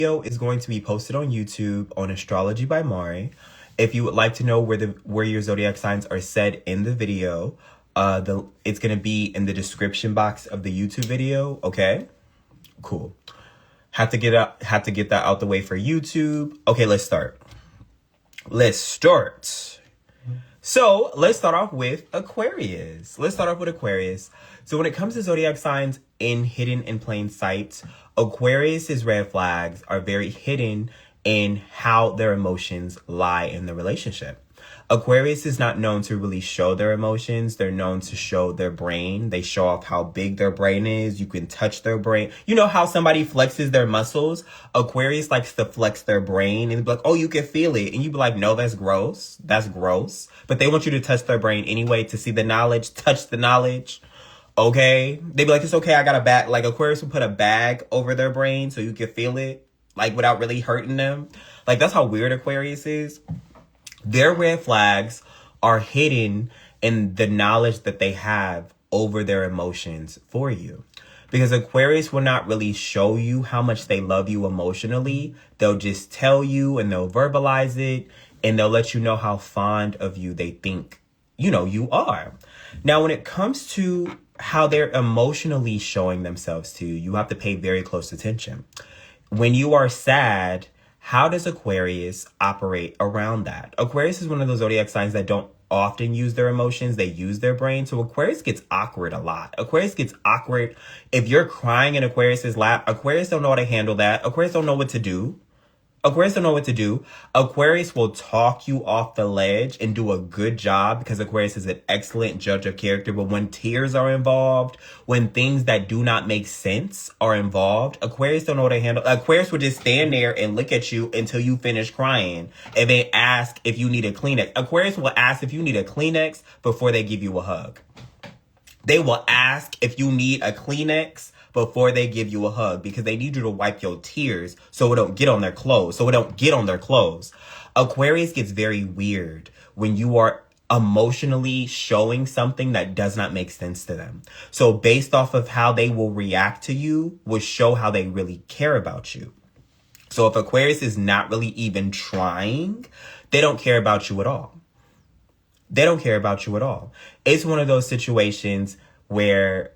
Video is going to be posted on YouTube on Astrology by Mari. If you would like to know where your zodiac signs are said in the video, it's going to be in the description box of the YouTube video. Okay, cool. Have to get that out the way for YouTube. Okay, let's start. So let's start off with Aquarius. So when it comes to zodiac signs hidden in plain sight, Aquarius's red flags are very hidden in how their emotions lie in the relationship. Aquarius is not known to really show their emotions. They're known to show their brain. They show off how big their brain is. You can touch their brain. You know how somebody flexes their muscles? Aquarius likes to flex their brain and be like, oh, you can feel it. And you be like, no, that's gross. That's gross. But they want you to touch their brain anyway to see the knowledge, touch the knowledge. Okay? They be like, it's okay, I got a bag. Like Aquarius will put a bag over their brain so you can feel it, like without really hurting them. Like that's how weird Aquarius is. Their red flags are hidden in the knowledge that they have over their emotions for you. Because Aquarius will not really show you how much they love you emotionally. They'll just tell you and they'll verbalize it and they'll let you know how fond of you they think, you are. Now, when it comes to how they're emotionally showing themselves to you, you have to pay very close attention. When you are sad, how does Aquarius operate around that? Aquarius is one of those zodiac signs that don't often use their emotions. They use their brain. So Aquarius gets awkward a lot. Aquarius gets awkward. If you're crying in Aquarius's lap, Aquarius don't know how to handle that. Aquarius don't know what to do. Aquarius will talk you off the ledge and do a good job because Aquarius is an excellent judge of character. But when tears are involved, when things that do not make sense are involved, Aquarius don't know how to handle. Aquarius will just stand there and look at you until you finish crying and then ask if you need a Kleenex. Aquarius will ask if you need a Kleenex before they give you a hug. They will ask if you need a Kleenex before they give you a hug because they need you to wipe your tears so it don't get on their clothes. Aquarius gets very weird when you are emotionally showing something that does not make sense to them. So based off of how they will react to you will show how they really care about you. So if Aquarius is not really even trying, they don't care about you at all. It's one of those situations where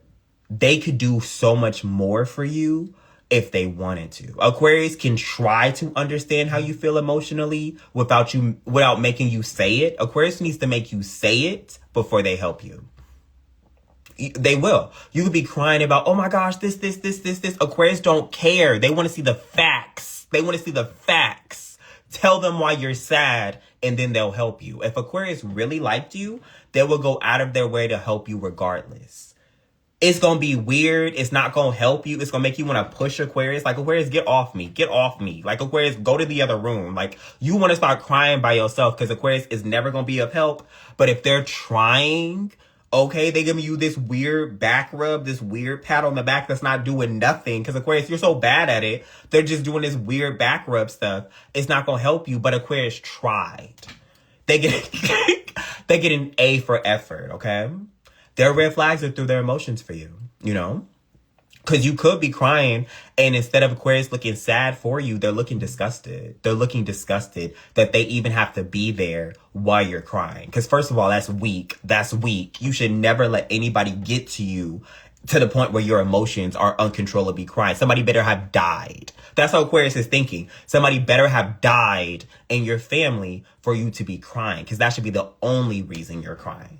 they could do so much more for you if they wanted to. Aquarius can try to understand how you feel emotionally without making you say it. Aquarius needs to make you say it before they help you. They will. You could be crying about, oh my gosh, this. Aquarius don't care. They want to see the facts. Tell them why you're sad and then they'll help you. If Aquarius really liked you, they will go out of their way to help you regardless. It's going to be weird. It's not going to help you. It's going to make you want to push Aquarius. Like, Aquarius, get off me. Like, Aquarius, go to the other room. Like, you want to start crying by yourself because Aquarius is never going to be of help. But if they're trying, okay, they give you this weird back rub, this weird pat on the back that's not doing nothing. Because Aquarius, you're so bad at it. They're just doing this weird back rub stuff. It's not going to help you. But Aquarius tried. They get an A for effort, okay? Their red flags are through their emotions for you, Because you could be crying and instead of Aquarius looking sad for you, they're looking disgusted. That they even have to be there while you're crying. Because first of all, that's weak. You should never let anybody get to you to the point where your emotions are uncontrollably crying. Somebody better have died. That's how Aquarius is thinking. Somebody better have died in your family for you to be crying. Because that should be the only reason you're crying.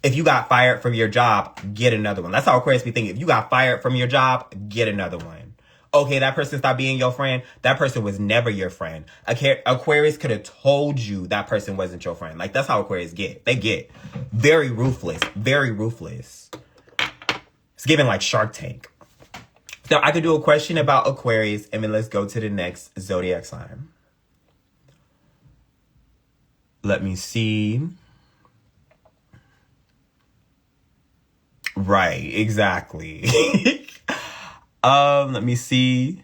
If you got fired from your job, get another one. That's how Aquarius be thinking. If you got fired from your job, get another one. Okay, that person stopped being your friend. That person was never your friend. Aquarius could have told you that person wasn't your friend. Like, that's how Aquarius get. They get very ruthless. It's giving like Shark Tank. Now, I could do a question about Aquarius, and then let's go to the next zodiac sign. Let me see. Right, exactly. Let me see.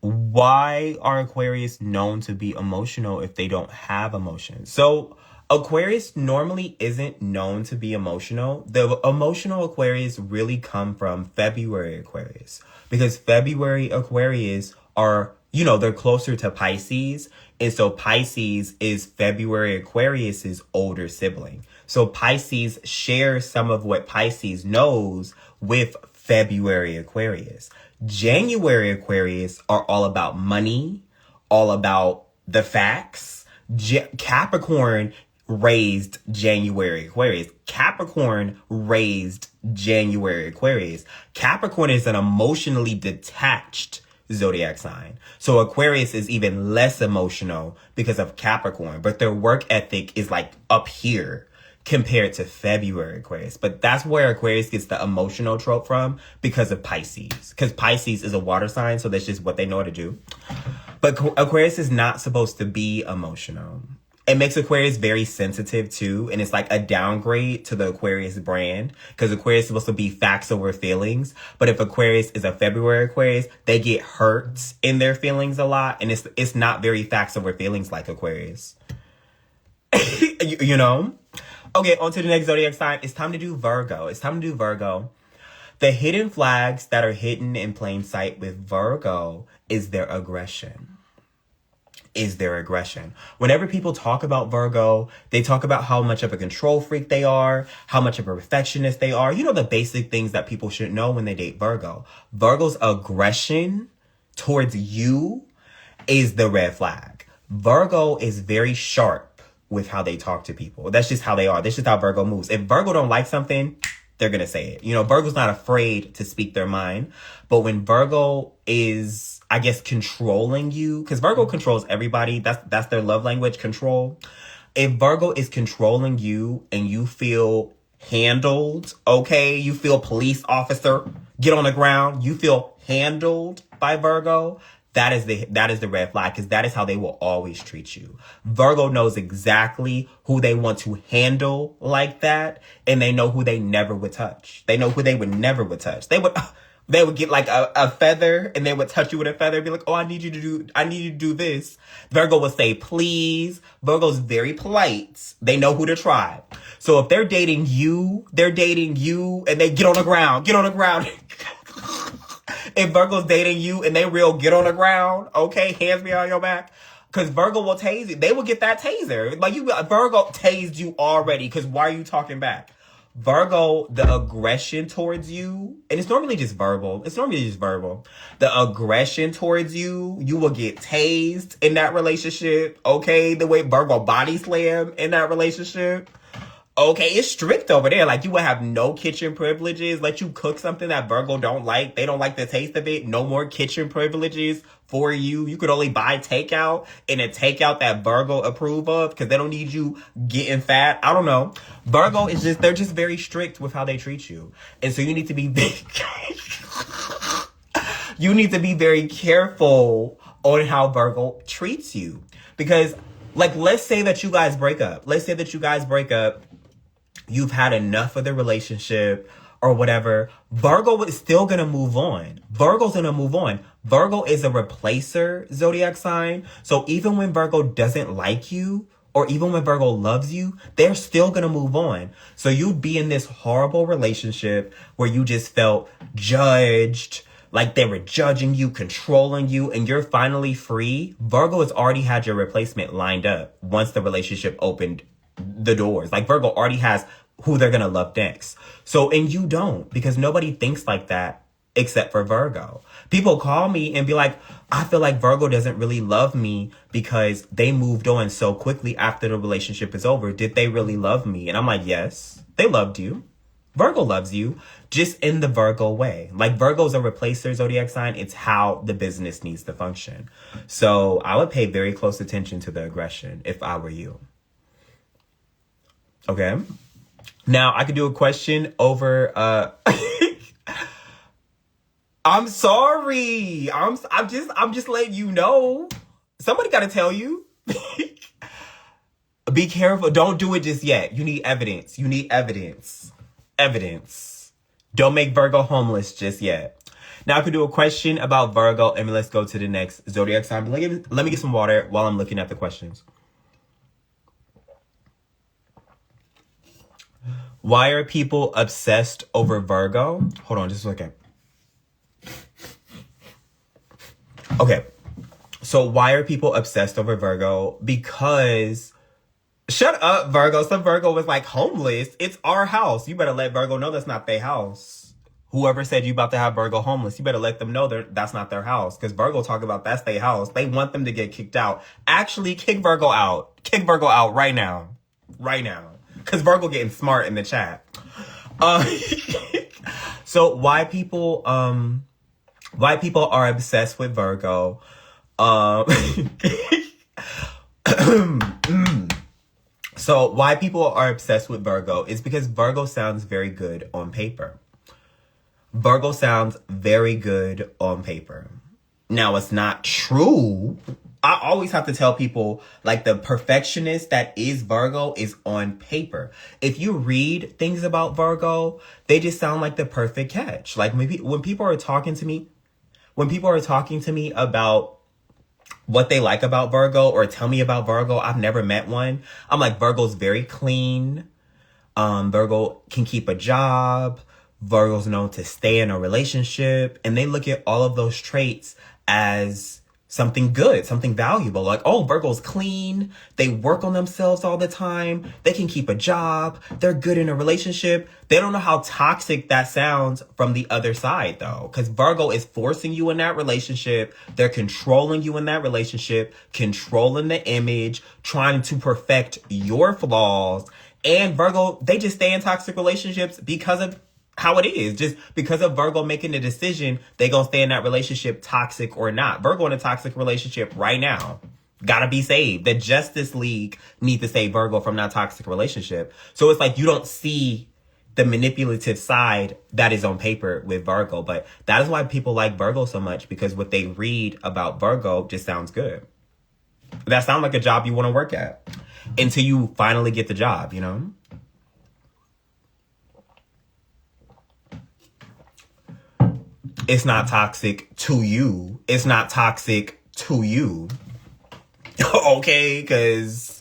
Why are Aquarius known to be emotional if they don't have emotions? So Aquarius normally isn't known to be emotional. The emotional Aquarius really come from February Aquarius because February Aquarius are, you know, they're closer to Pisces. And so Pisces is February Aquarius's older sibling. So Pisces shares some of what Pisces knows with February Aquarius. January Aquarius are all about money, all about the facts. Capricorn raised January Aquarius. Capricorn raised January Aquarius. Capricorn is an emotionally detached zodiac sign. So Aquarius is even less emotional because of Capricorn, but their work ethic is like up here compared to February Aquarius. But that's where Aquarius gets the emotional trope from because of Pisces. Because Pisces is a water sign, so that's just what they know how to do. But Aquarius is not supposed to be emotional. It makes Aquarius very sensitive too, and it's like a downgrade to the Aquarius brand because Aquarius is supposed to be facts over feelings. But if Aquarius is a February Aquarius, they get hurt in their feelings a lot, and it's not very facts over feelings like Aquarius. you know? Okay, on to the next zodiac sign. It's time to do Virgo. The hidden flags that are hidden in plain sight with Virgo is their aggression. Whenever people talk about Virgo, they talk about how much of a control freak they are, how much of a perfectionist they are. You know, the basic things that people should know when they date Virgo. Virgo's aggression towards you is the red flag. Virgo is very sharp with how they talk to people. That's just how they are. That's just how Virgo moves. If Virgo don't like something, they're going to say it. You know, Virgo's not afraid to speak their mind. But when Virgo is, I guess, controlling you, because Virgo controls everybody. That's their love language, control. If Virgo is controlling you and you feel handled, okay, you feel police officer, get on the ground, you feel handled by Virgo, that is the red flag, because that is how they will always treat you. Virgo knows exactly who they want to handle like that, and they know who they never would touch. They know who they would never would touch. They would get like a feather, and they would touch you with a feather and be like, oh, I need you to do this. Virgo will say, please. Virgo's very polite. They know who to try. So if they're dating you, and they get on the ground. If Virgo's dating you and they real get on the ground, okay, hands behind your back, because Virgo will tase you. They will get that taser. Like Virgo tased you already, because why are you talking back? Virgo, the aggression towards you, and it's normally just verbal. The aggression towards you, you will get tased in that relationship, okay? The way Virgo body slam in that relationship. Okay, it's strict over there. Like, you will have no kitchen privileges. Let you cook something that Virgo don't like. They don't like the taste of it. No more kitchen privileges for you. You could only buy takeout, and a takeout that Virgo approve of, because they don't need you getting fat. I don't know. Virgo is they're just very strict with how they treat you. And so you need to be very careful on how Virgo treats you. Because, like, let's say that you guys break up. You've had enough of the relationship or whatever. Virgo is still going to move on. Virgo's going to move on. Virgo is a replacer zodiac sign. So even when Virgo doesn't like you, or even when Virgo loves you, they're still going to move on. So you'd be in this horrible relationship where you just felt judged, like they were judging you, controlling you, and you're finally free. Virgo has already had your replacement lined up once the relationship opened the doors. Like, Virgo already has who they're gonna love next. So, and you don't, because nobody thinks like that except for Virgo. People call me and be like, I feel like Virgo doesn't really love me because they moved on so quickly after the relationship is over. Did they really love me? And I'm like, yes, they loved you. Virgo loves you, just in the Virgo way. Like, Virgo's a replacer zodiac sign. It's how the business needs to function. So I would pay very close attention to the aggression if I were you. Okay. Now I could do a question over, I'm sorry. I'm just letting you know. Somebody got to tell you. Be careful. Don't do it just yet. You need evidence. Evidence. Don't make Virgo homeless just yet. Now I could do a question about Virgo, and let's go to the next zodiac sign. Let me get some water while I'm looking at the questions. Why are people obsessed over Virgo? Hold on just a second. Okay. So why are people obsessed over Virgo? Because, shut up, Virgo. Some Virgo was like homeless. It's our house. You better let Virgo know that's not their house. Whoever said you about to have Virgo homeless, you better let them know that's not their house. Because Virgo talk about that's their house. They want them to get kicked out. Actually, kick Virgo out. Kick Virgo out right now. Right now. Because Virgo getting smart in the chat. So why people are obsessed with Virgo? So why people are obsessed with Virgo is because Virgo sounds very good on paper. Virgo sounds very good on paper. Now, it's not true. I always have to tell people, like, the perfectionist that is Virgo is on paper. If you read things about Virgo, they just sound like the perfect catch. Like, maybe when people are talking to me about what they like about Virgo or tell me about Virgo, I've never met one. I'm like, Virgo's very clean. Virgo can keep a job. Virgo's known to stay in a relationship. And they look at all of those traits as something good, something valuable. Like, oh, Virgo's clean. They work on themselves all the time. They can keep a job. They're good in a relationship. They don't know how toxic that sounds from the other side, though. Because Virgo is forcing you in that relationship. They're controlling you in that relationship, controlling the image, trying to perfect your flaws. And Virgo, they just stay in toxic relationships because of how it is. Just because of Virgo making the decision, they gonna stay in that relationship, toxic or not. Virgo in a toxic relationship right now. Gotta be saved. The Justice League need to save Virgo from that toxic relationship. So it's like you don't see the manipulative side that is on paper with Virgo. But that is why people like Virgo so much, because what they read about Virgo just sounds good. That sounds like a job you want to work at until you finally get the job, you know? It's not toxic to you. It's not toxic to you. Okay, because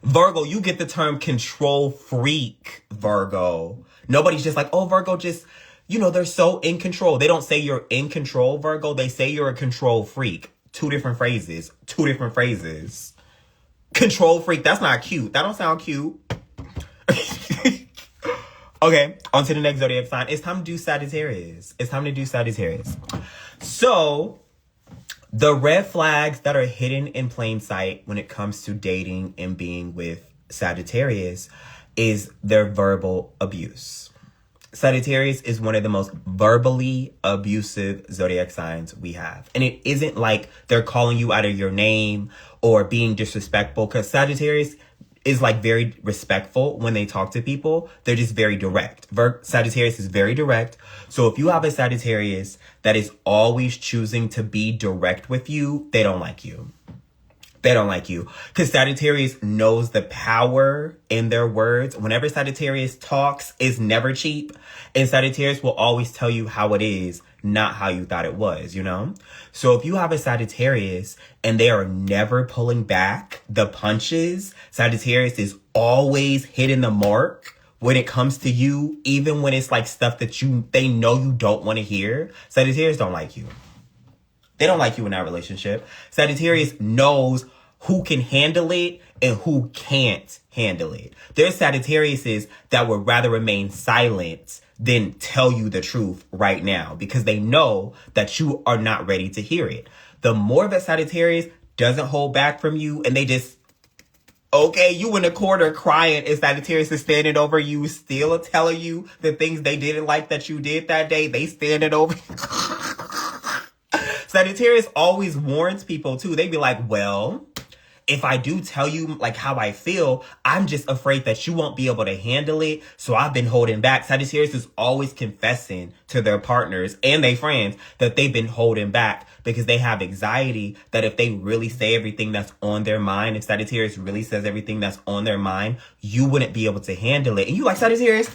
Virgo, you get the term control freak, Virgo. Nobody's just like, oh, Virgo just, they're so in control. They don't say you're in control, Virgo. They say you're a control freak. Two different phrases. Control freak, that's not cute. That don't sound cute. Okay, on to the next zodiac sign. It's time to do Sagittarius. So, the red flags that are hidden in plain sight when it comes to dating and being with Sagittarius is their verbal abuse. Sagittarius is one of the most verbally abusive zodiac signs we have. And it isn't like they're calling you out of your name or being disrespectful, because Sagittarius is like very respectful when they talk to people. They're just very direct. Sagittarius is very direct. So if you have a Sagittarius that is always choosing to be direct with you, they don't like you. Because Sagittarius knows the power in their words. Whenever Sagittarius talks, it's never cheap. And Sagittarius will always tell you how it is, not how you thought it was, So if you have a Sagittarius and they are never pulling back the punches, Sagittarius is always hitting the mark when it comes to you, even when it's like stuff that they know you don't want to hear. Sagittarius don't like you. They don't like you in that relationship. Sagittarius knows who can handle it and who can't handle it. There's Sagittariuses that would rather remain silent than tell you the truth right now, because they know that you are not ready to hear it. The more that Sagittarius doesn't hold back from you and they just, okay, you in the corner crying and Sagittarius is standing over you, still telling you the things they didn't like that you did that day, they standing over you. Sagittarius always warns people too. They be like, well, if I do tell you like how I feel, I'm just afraid that you won't be able to handle it. So I've been holding back. Sagittarius is always confessing to their partners and their friends that they've been holding back because they have anxiety that if they really say everything that's on their mind, if Sagittarius really says everything that's on their mind, you wouldn't be able to handle it. And you like, Sagittarius,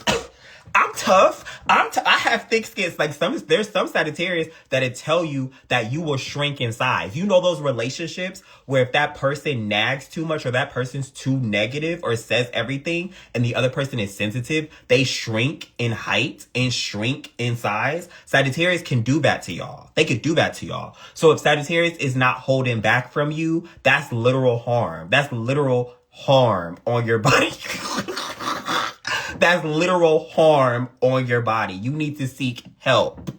I'm tough. I have thick skins. Like there's some Sagittarius that'll tell you that you will shrink in size. You know those relationships where if that person nags too much or that person's too negative or says everything and the other person is sensitive, they shrink in height and shrink in size. Sagittarius can do that to y'all. They could do that to y'all. So if Sagittarius is not holding back from you, that's literal harm. That's literal harm on your body. That's literal harm on your body. You need to seek help.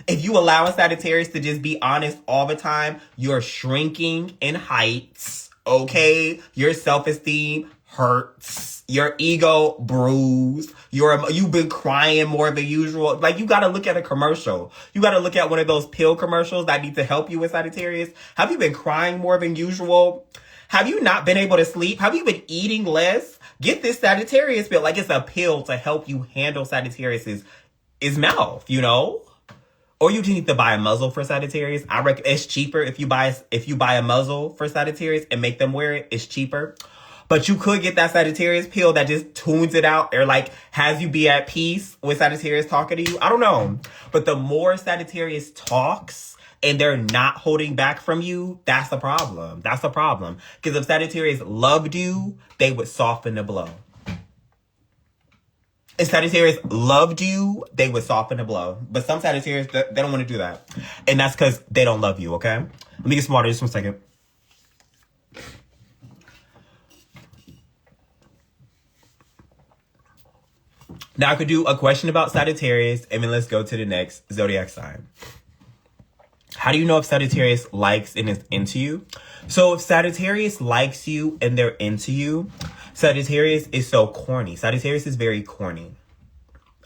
If you allow a Sagittarius to just be honest all the time, you're shrinking in heights, okay? Your self-esteem hurts. Your ego bruised. You've been crying more than usual. Like, you gotta look at a commercial. You gotta look at one of those pill commercials that need to help you with Sagittarius. Have you been crying more than usual? Have you not been able to sleep? Have you been eating less? Get this Sagittarius pill. Like, it's a pill to help you handle Sagittarius's mouth, you know? Or you just need to buy a muzzle for Sagittarius. I reckon it's cheaper if you buy a muzzle for Sagittarius and make them wear it. It's cheaper. But you could get that Sagittarius pill that just tunes it out or like has you be at peace with Sagittarius talking to you. I don't know. But the more Sagittarius talks and they're not holding back from you, that's a problem. That's a problem. Because if Sagittarius loved you, they would soften the blow. If Sagittarius loved you, they would soften the blow. But some Sagittarius, they don't want to do that. And that's because they don't love you, okay? Let me get some water just 1 second. Now I could do a question about Sagittarius, and then let's go to the next zodiac sign. How do you know if Sagittarius likes and is into you? So if Sagittarius likes you and they're into you, Sagittarius is so corny. Sagittarius is very corny.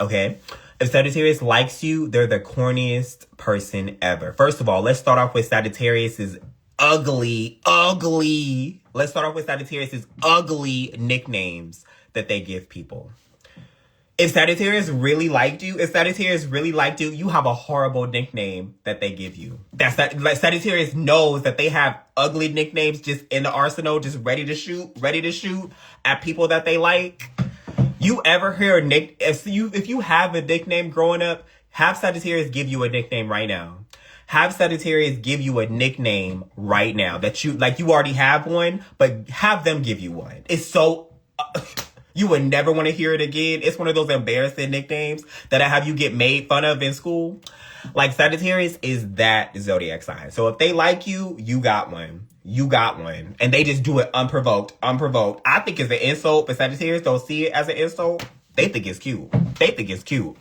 Okay? If Sagittarius likes you, they're the corniest person ever. First of all, let's start off with Sagittarius's ugly. Let's start off with Sagittarius's ugly nicknames that they give people. If Sagittarius really liked you, you have a horrible nickname that they give you. Like Sagittarius knows that they have ugly nicknames just in the arsenal, just ready to shoot at people that they like. You ever hear if you have a nickname growing up, have Sagittarius give you a nickname right now. Have Sagittarius give you a nickname right now that you already have one, but have them give you one. It's so... You would never want to hear it again. It's one of those embarrassing nicknames that I have you get made fun of in school. Like, Sagittarius is that zodiac sign. So if they like you, you got one. And they just do it unprovoked. I think it's an insult, but Sagittarius don't see it as an insult. They think it's cute.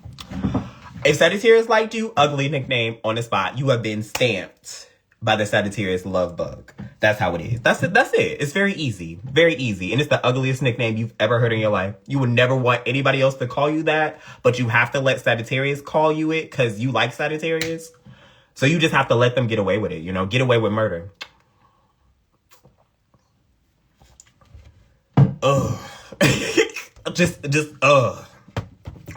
If Sagittarius liked you, ugly nickname on the spot. You have been stamped by the Sagittarius love bug. That's how it is. That's it. It's very easy. And it's the ugliest nickname you've ever heard in your life. You would never want anybody else to call you that, but you have to let Sagittarius call you it because you like Sagittarius. So you just have to let them get away with it, get away with murder. Ugh. Ugh.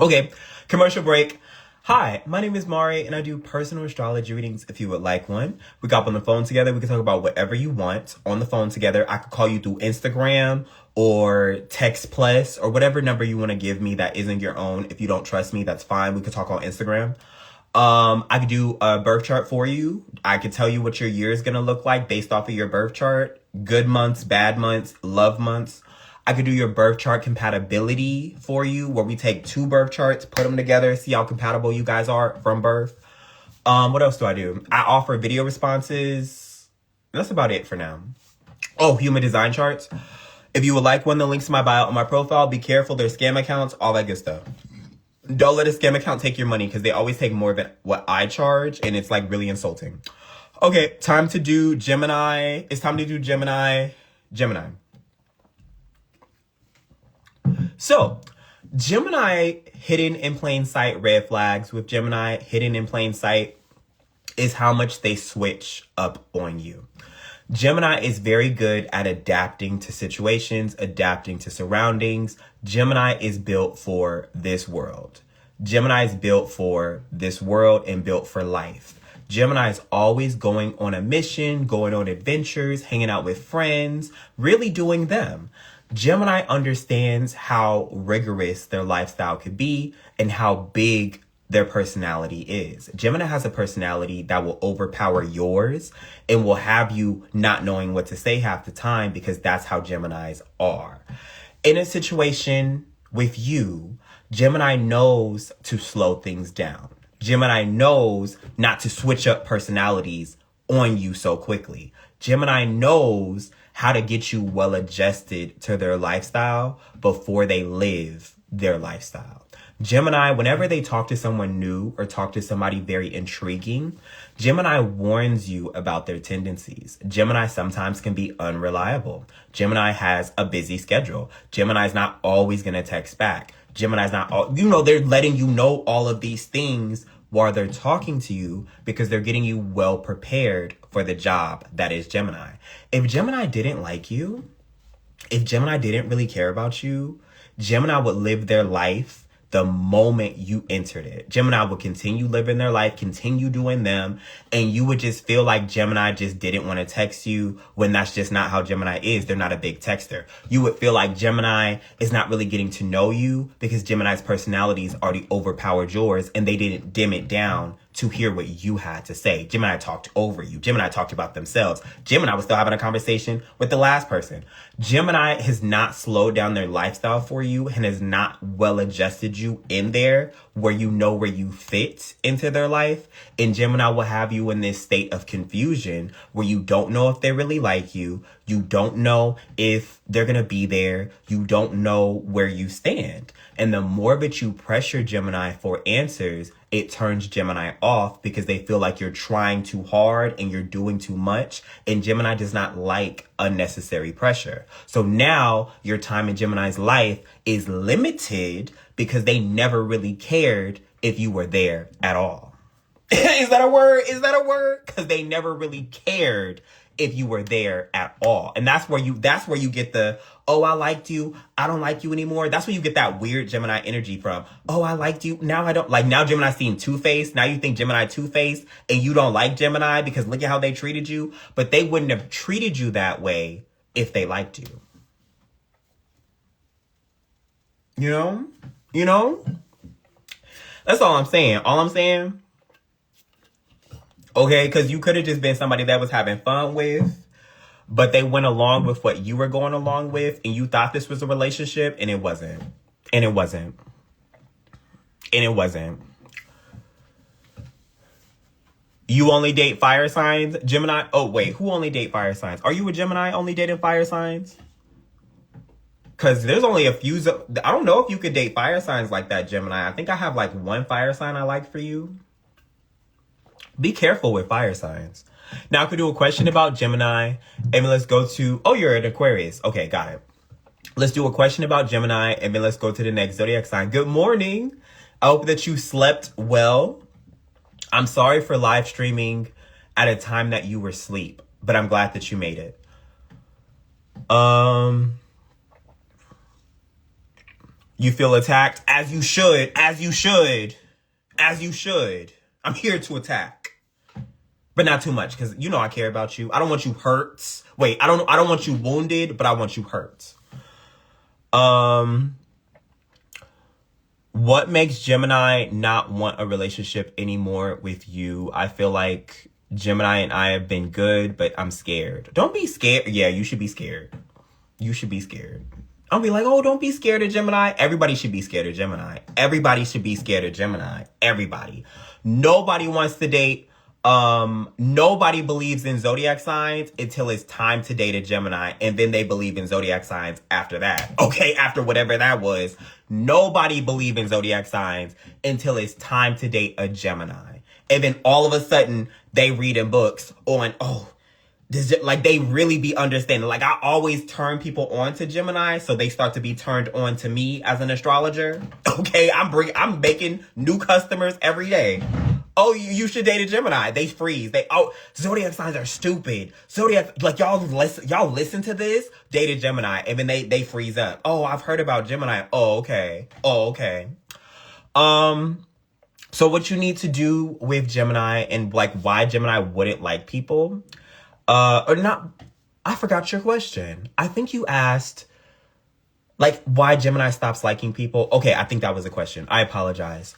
Okay, commercial break. Hi, my name is Mari, and I do personal astrology readings if you would like one. We got on the phone together. We can talk about whatever you want on the phone together. I could call you through Instagram or Text Plus or whatever number you want to give me that isn't your own. If you don't trust me, that's fine. We could talk on Instagram. I could do a birth chart for you. I could tell you what your year is going to look like based off of your birth chart. Good months, bad months, love months. I could do your birth chart compatibility for you, where we take 2 birth charts, put them together, see how compatible you guys are from birth. What else do? I offer video responses. That's about it for now. Oh, human design charts. If you would like one, the link's in my bio on my profile. Be careful. There's scam accounts, all that good stuff. Don't let a scam account take your money because they always take more than what I charge, and it's like really insulting. Okay, time to do Gemini. It's time to do Gemini. So, Gemini, hidden in plain sight, red flags with Gemini, hidden in plain sight, is how much they switch up on you. Gemini is very good at adapting to situations, adapting to surroundings. Gemini is built for this world. Gemini is built for this world and built for life. Gemini is always going on a mission, going on adventures, hanging out with friends, really doing them. Gemini understands how rigorous their lifestyle could be and how big their personality is. Gemini has a personality that will overpower yours and will have you not knowing what to say half the time, because that's how Geminis are. In a situation with you, Gemini knows to slow things down. Gemini knows not to switch up personalities on you so quickly. Gemini knows how to get you well adjusted to their lifestyle before they live their lifestyle. Gemini, whenever they talk to someone new or talk to somebody very intriguing, Gemini warns you about their tendencies. Gemini sometimes can be unreliable. Gemini has a busy schedule. Gemini's not always going to text back. Gemini's not, they're letting you know all of these things while they're talking to you, because they're getting you well prepared for the job that is Gemini. If Gemini didn't like you, if Gemini didn't really care about you, Gemini would live their life the moment you entered it. Gemini would continue living their life, continue doing them, and you would just feel like Gemini just didn't want to text you, when that's just not how Gemini is. They're not a big texter. You would feel like Gemini is not really getting to know you because Gemini's personalities already overpowered yours and they didn't dim it down to hear what you had to say. Gemini talked over you. Gemini talked about themselves. Gemini was still having a conversation with the last person. Gemini has not slowed down their lifestyle for you and has not well adjusted you in there where you know where you fit into their life. And Gemini will have you in this state of confusion where you don't know if they really like you. You don't know if they're going to be there. You don't know where you stand. And the more that you pressure Gemini for answers, it turns Gemini off because they feel like you're trying too hard and you're doing too much. And Gemini does not like unnecessary pressure. So now your time in Gemini's life is limited because they never really cared if you were there at all. Is that a word? Is that a word? Because they never really cared if you were there at all. And that's where you get the, oh, I liked you, I don't like you anymore. That's where you get that weird Gemini energy from. Oh, I liked you, now I don't. Like, now Gemini's seeing two-faced. Now you think Gemini two-faced and you don't like Gemini because look at how they treated you. But they wouldn't have treated you that way if they liked you. You know? That's all I'm saying. All I'm saying, okay, because you could have just been somebody that was having fun with, but they went along with what you were going along with, and you thought this was a relationship, and it wasn't. And it wasn't. And it wasn't. You only date fire signs, Gemini? Oh, wait, who only date fire signs? Are you a Gemini only dating fire signs? Because there's only a few. I don't know if you could date fire signs like that, Gemini. I think I have like one fire sign I like for you. Be careful with fire signs. Now I could do a question about Gemini. And let's go to, oh, you're an Aquarius. Okay, got it. Let's do a question about Gemini. And then let's go to the next zodiac sign. Good morning. I hope that you slept well. I'm sorry for live streaming at a time that you were asleep, but I'm glad that you made it. You feel attacked? As you should. As you should. As you should. I'm here to attack. But not too much, because you know I care about you. I don't want you hurt. Wait, I don't want you wounded, but I want you hurt. What makes Gemini not want a relationship anymore with you? I feel like Gemini and I have been good, but I'm scared. Don't be scared. Yeah, you should be scared. You should be scared. I'll be like, oh, don't be scared of Gemini. Everybody should be scared of Gemini. Everybody should be scared of Gemini. Everybody. Nobody wants to date. Nobody believes in zodiac signs until it's time to date a Gemini. And then they believe in zodiac signs after that. Okay, after whatever that was. Nobody believes in zodiac signs until it's time to date a Gemini. And then all of a sudden, they read in books on, like they really be understanding. Like I always turn people on to Gemini, so they start to be turned on to me as an astrologer. Okay, I'm making new customers every day. Oh, you should date a Gemini. They freeze. Zodiac signs are stupid. Zodiac, like y'all listen to this, date a Gemini, and then they freeze up. Oh, I've heard about Gemini. Oh, okay. So what you need to do with Gemini and like why Gemini wouldn't like people. Or not, I forgot your question. I think you asked, Like, why Gemini stops liking people? Okay, I think that was a question. I apologize.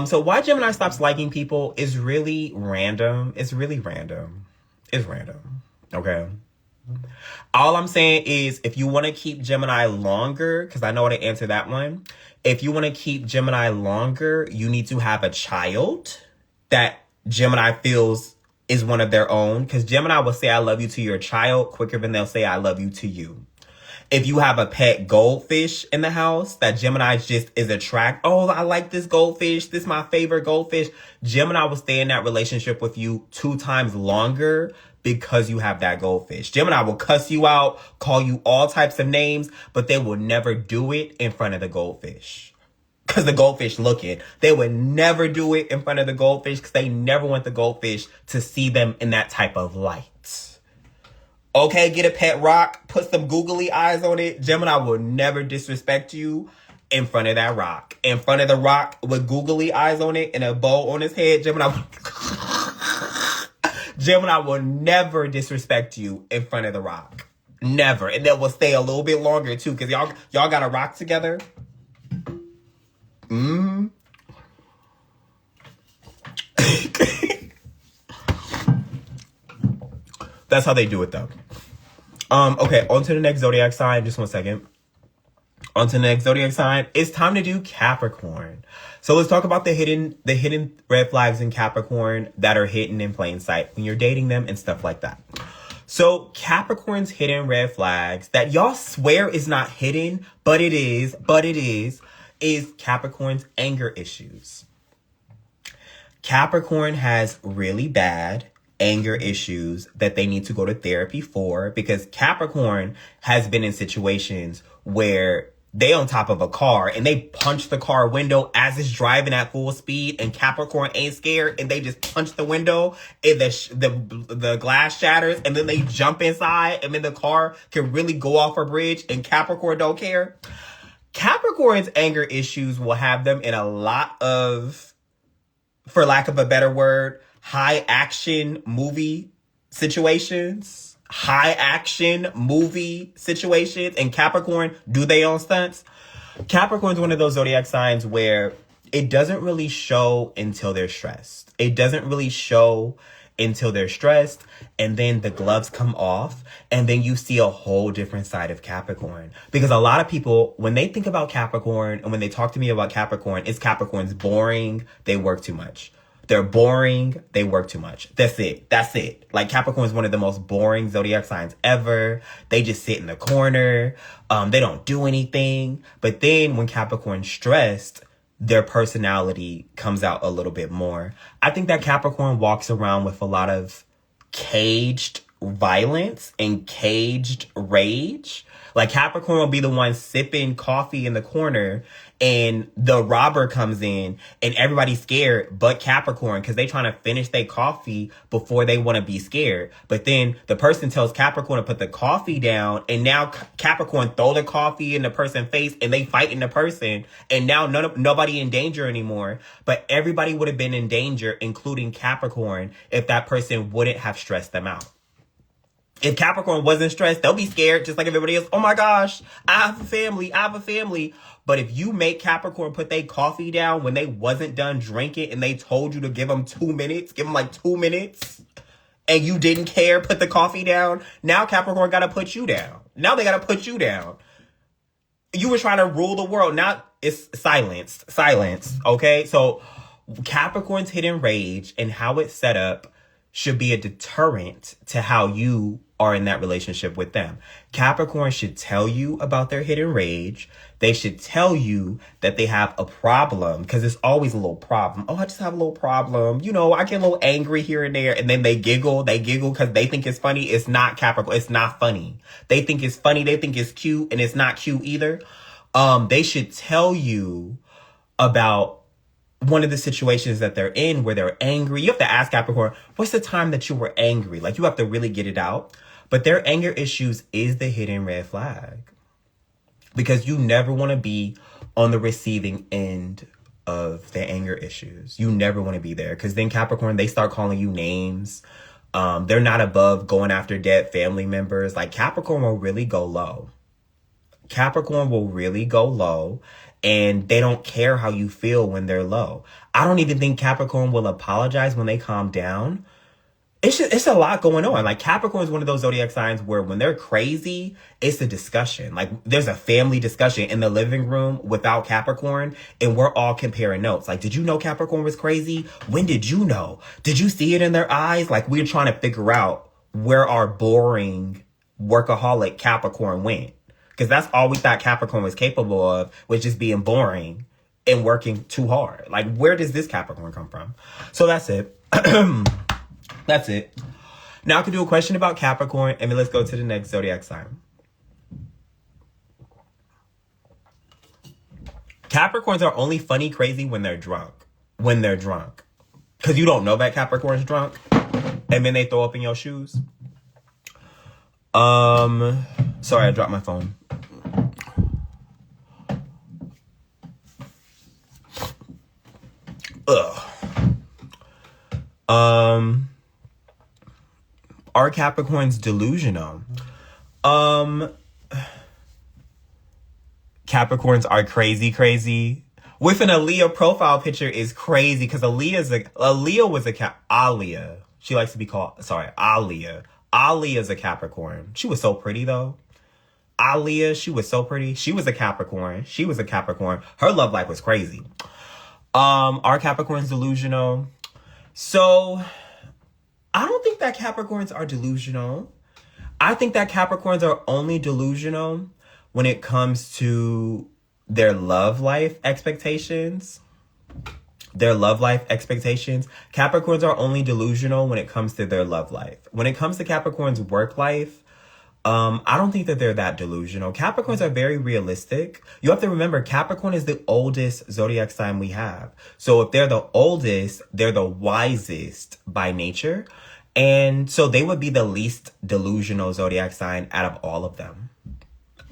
So why Gemini stops liking people is really random. It's really random. It's random. Okay. All I'm saying is if you want to keep Gemini longer, because I know how to answer that one. If you want to keep Gemini longer, you need to have a child that Gemini feels is one of their own. Because Gemini will say I love you to your child quicker than they'll say I love you to you. If you have a pet goldfish in the house that Gemini just is attracted, oh, I like this goldfish. This is my favorite goldfish. Gemini will stay in that relationship with you 2 times longer because you have that goldfish. Gemini will cuss you out, call you all types of names, but they will never do it in front of the goldfish. Because the goldfish looking. They would never do it in front of the goldfish because they never want the goldfish to see them in that type of light. Okay, get a pet rock, put some googly eyes on it. Gemini will never disrespect you in front of that rock. In front of the rock with googly eyes on it and a bow on his head, Gemini will never disrespect you in front of the rock. Never. And that will stay a little bit longer too, because y'all got a rock together. That's how they do it though. Okay, on to the next zodiac sign. Just 1 second. On to the next zodiac sign. It's time to do Capricorn. So let's talk about the hidden red flags in Capricorn that are hidden in plain sight when you're dating them and stuff like that. So Capricorn's hidden red flags that y'all swear is not hidden, but it is Capricorn's anger issues. Capricorn has really bad anger issues that they need to go to therapy for, because Capricorn has been in situations where they on top of a car and they punch the car window as it's driving at full speed, and Capricorn ain't scared and they just punch the window and the glass shatters, and then they jump inside and then the car can really go off a bridge and Capricorn don't care. Capricorn's anger issues will have them in a lot of, for lack of a better word, high action movie situations. And Capricorn do they own stunts. Capricorn's one of those zodiac signs where it doesn't really show until they're stressed. And then the gloves come off, and then you see a whole different side of Capricorn. Because a lot of people, when they think about Capricorn and when they talk to me about Capricorn, it's Capricorn's boring, they work too much. They're boring, they work too much. That's it. Like, Capricorn is one of the most boring zodiac signs ever. They just sit in the corner. They don't do anything. But then when Capricorn's stressed, their personality comes out a little bit more. I think that Capricorn walks around with a lot of caged violence and caged rage. Like, Capricorn will be the one sipping coffee in the corner, and the robber comes in and everybody's scared but Capricorn, because they trying to finish their coffee before they want to be scared. But then the person tells Capricorn to put the coffee down, and now Capricorn throw the coffee in the person's face and they fighting the person, and now nobody in danger anymore. But everybody would have been in danger, including Capricorn, if that person wouldn't have stressed them out. If Capricorn wasn't stressed, they'll be scared just like everybody else. Oh my gosh, I have a family. But if you make Capricorn put their coffee down when they wasn't done drinking and they told you to give them 2 minutes, give them like 2 minutes, and you didn't care, put the coffee down, now Capricorn got to put you down. Now they got to put you down. You were trying to rule the world. Now it's silence, okay? So Capricorn's hidden rage and how it's set up should be a deterrent to how you are in that relationship with them. Capricorn should tell you about their hidden rage. They should tell you that they have a problem, because it's always a little problem. Oh, I just have a little problem. You know, I get a little angry here and there, and then they giggle. They giggle because they think it's funny. It's not Capricorn. It's not funny. They think it's funny. They think it's cute, and it's not cute either. They should tell you about one of the situations that they're in where they're angry. You have to ask Capricorn, what's the time that you were angry? Like, you have to really get it out. But their anger issues is the hidden red flag, because you never want to be on the receiving end of their anger issues. You never want to be there, because then Capricorn, they start calling you names. They're not above going after dead family members. Like, Capricorn will really go low. Capricorn will really go low, and they don't care how you feel when they're low. I don't even think Capricorn will apologize when they calm down. It's a lot going on. Like, Capricorn is one of those zodiac signs where when they're crazy, it's a discussion. Like, there's a family discussion in the living room without Capricorn, and we're all comparing notes. Like, did you know Capricorn was crazy? When did you know? Did you see it in their eyes? Like, we're trying to figure out where our boring workaholic Capricorn went. Because that's all we thought Capricorn was capable of, was just being boring and working too hard. Like, where does this Capricorn come from? So that's it. That's it. Now I can do a question about Capricorn, and then let's go to the next zodiac sign. Capricorns are only funny crazy when they're drunk. When they're drunk. Because you don't know that Capricorn's drunk, and then they throw up in your shoes. Sorry, I dropped my phone. Are Capricorns delusional? Capricorns are crazy. With an Aaliyah profile picture is crazy because Aaliyah was a Aaliyah. She likes to be called, Aaliyah. Aaliyah's a Capricorn. She was so pretty though. Aaliyah, she was so pretty. She was a Capricorn. Her love life was crazy. Are Capricorns delusional? So, I don't think that Capricorns are delusional. I think that Capricorns are only delusional when it comes to their love life expectations. Capricorns are only delusional when it comes to their love life. When it comes to Capricorn's work life, I don't think that they're that delusional. Capricorns are very realistic. You have to remember, Capricorn is the oldest zodiac sign we have. So if they're the oldest, they're the wisest by nature. And so they would be the least delusional zodiac sign out of all of them.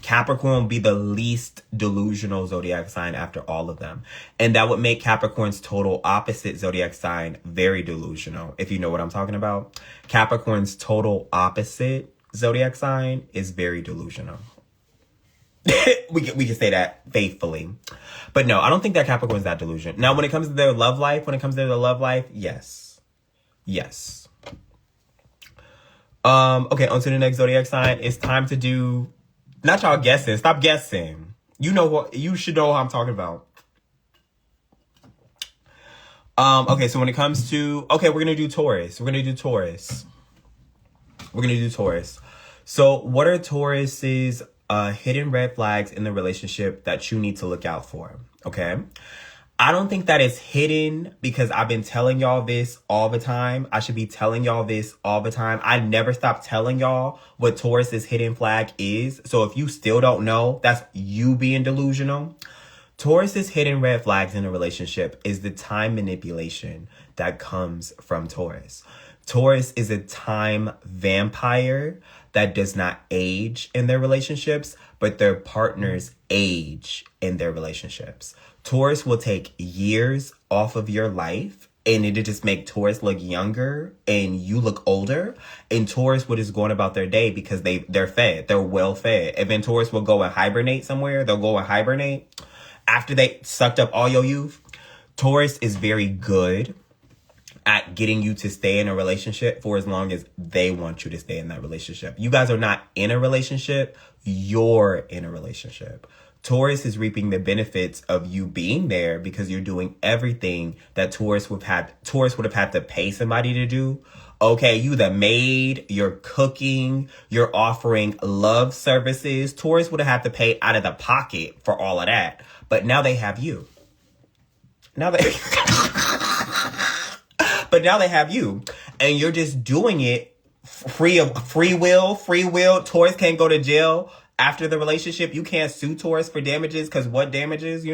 Capricorn would be the least delusional zodiac sign after all of them. And that would make Capricorn's total opposite zodiac sign very delusional, if you know what I'm talking about. Capricorn's total opposite zodiac sign is very delusional. we can say that faithfully. But no, I don't think that Capricorn is that delusional. Now, when it comes to their love life, yes. Okay, on to the next zodiac sign. It's time to do, not y'all guessing. Stop guessing. You should know what I'm talking about. Okay, so when it comes to, we're going to do Taurus. So what are Taurus's hidden red flags in the relationship that you need to look out for? Okay. I don't think that it's hidden because I've been telling y'all this all the time. I should be telling y'all this all the time. I never stop telling y'all what Taurus's hidden flag is. So if you still don't know, that's you being delusional. Taurus's hidden red flags in a relationship is the time manipulation that comes from Taurus. Taurus is a time vampire that does not age in their relationships, but their partners age in their relationships. Taurus will take years off of your life, and it'll just make Taurus look younger and you look older. And Taurus will just go on about their day because they're fed. They're well fed. And then Taurus will go and hibernate somewhere. They'll go and hibernate after they sucked up all your youth. Taurus is very good at getting you to stay in a relationship for as long as they want you to stay in that relationship. You guys are not in a relationship. You're in a relationship. Taurus is reaping the benefits of you being there because you're doing everything that Taurus would have had to pay somebody to do. Okay, you the maid, you're cooking, you're offering love services. Taurus would have had to pay out of the pocket for all of that. But now they have you. But now they have you, and you're just doing it free will. Taurus can't go to jail after the relationship. You can't sue Taurus for damages because what damages,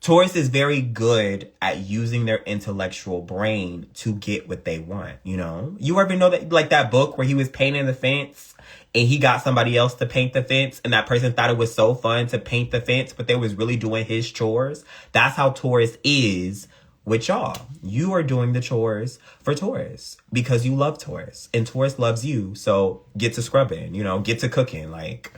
Taurus is very good at using their intellectual brain to get what they want, You ever know that, like that book where he was painting the fence and he got somebody else to paint the fence and that person thought it was so fun to paint the fence, but they was really doing his chores? That's how Taurus is with y'all. You are doing the chores for Taurus because you love Taurus and Taurus loves you. So get to scrubbing, get to cooking. Like,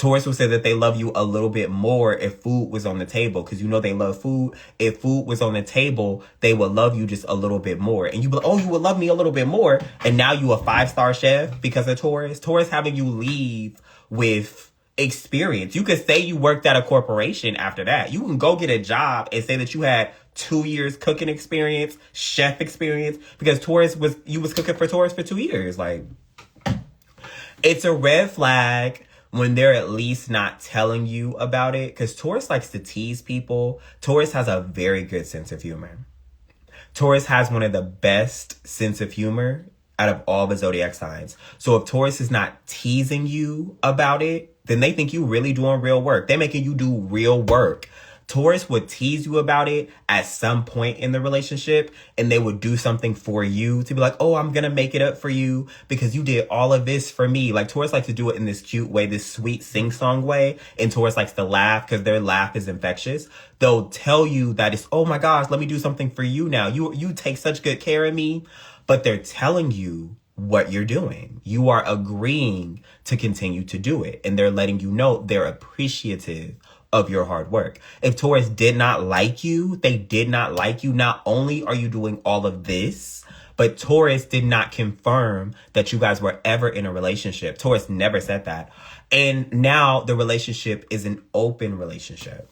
Taurus will say that they love you a little bit more if food was on the table, because you know they love food. If food was on the table, they would love you just a little bit more. And you be like, oh, you would love me a little bit more. And now you a 5-star chef because of Taurus. Taurus having you leave with experience. You could say you worked at a corporation after that. You can go get a job and say that you had 2 years cooking experience, chef experience, because you was cooking for Taurus for 2 years. Like, it's a red flag when they're at least not telling you about it, because Taurus likes to tease people. Taurus has a very good sense of humor. Taurus has one of the best sense of humor out of all the zodiac signs. So if Taurus is not teasing you about it, then they think you really doing real work. They're making you do real work. Taurus would tease you about it at some point in the relationship, and they would do something for you to be like, oh, I'm going to make it up for you because you did all of this for me. Like, Taurus likes to do it in this cute way, this sweet sing-song way. And Taurus likes to laugh because their laugh is infectious. They'll tell you that it's, oh my gosh, let me do something for you now. You take such good care of me. But they're telling you what you're doing. You are agreeing to continue to do it. And they're letting you know they're appreciative of your hard work. If Taurus did not like you, they did not like you. Not only are you doing all of this, but Taurus did not confirm that you guys were ever in a relationship. Taurus never said that. And now the relationship is an open relationship.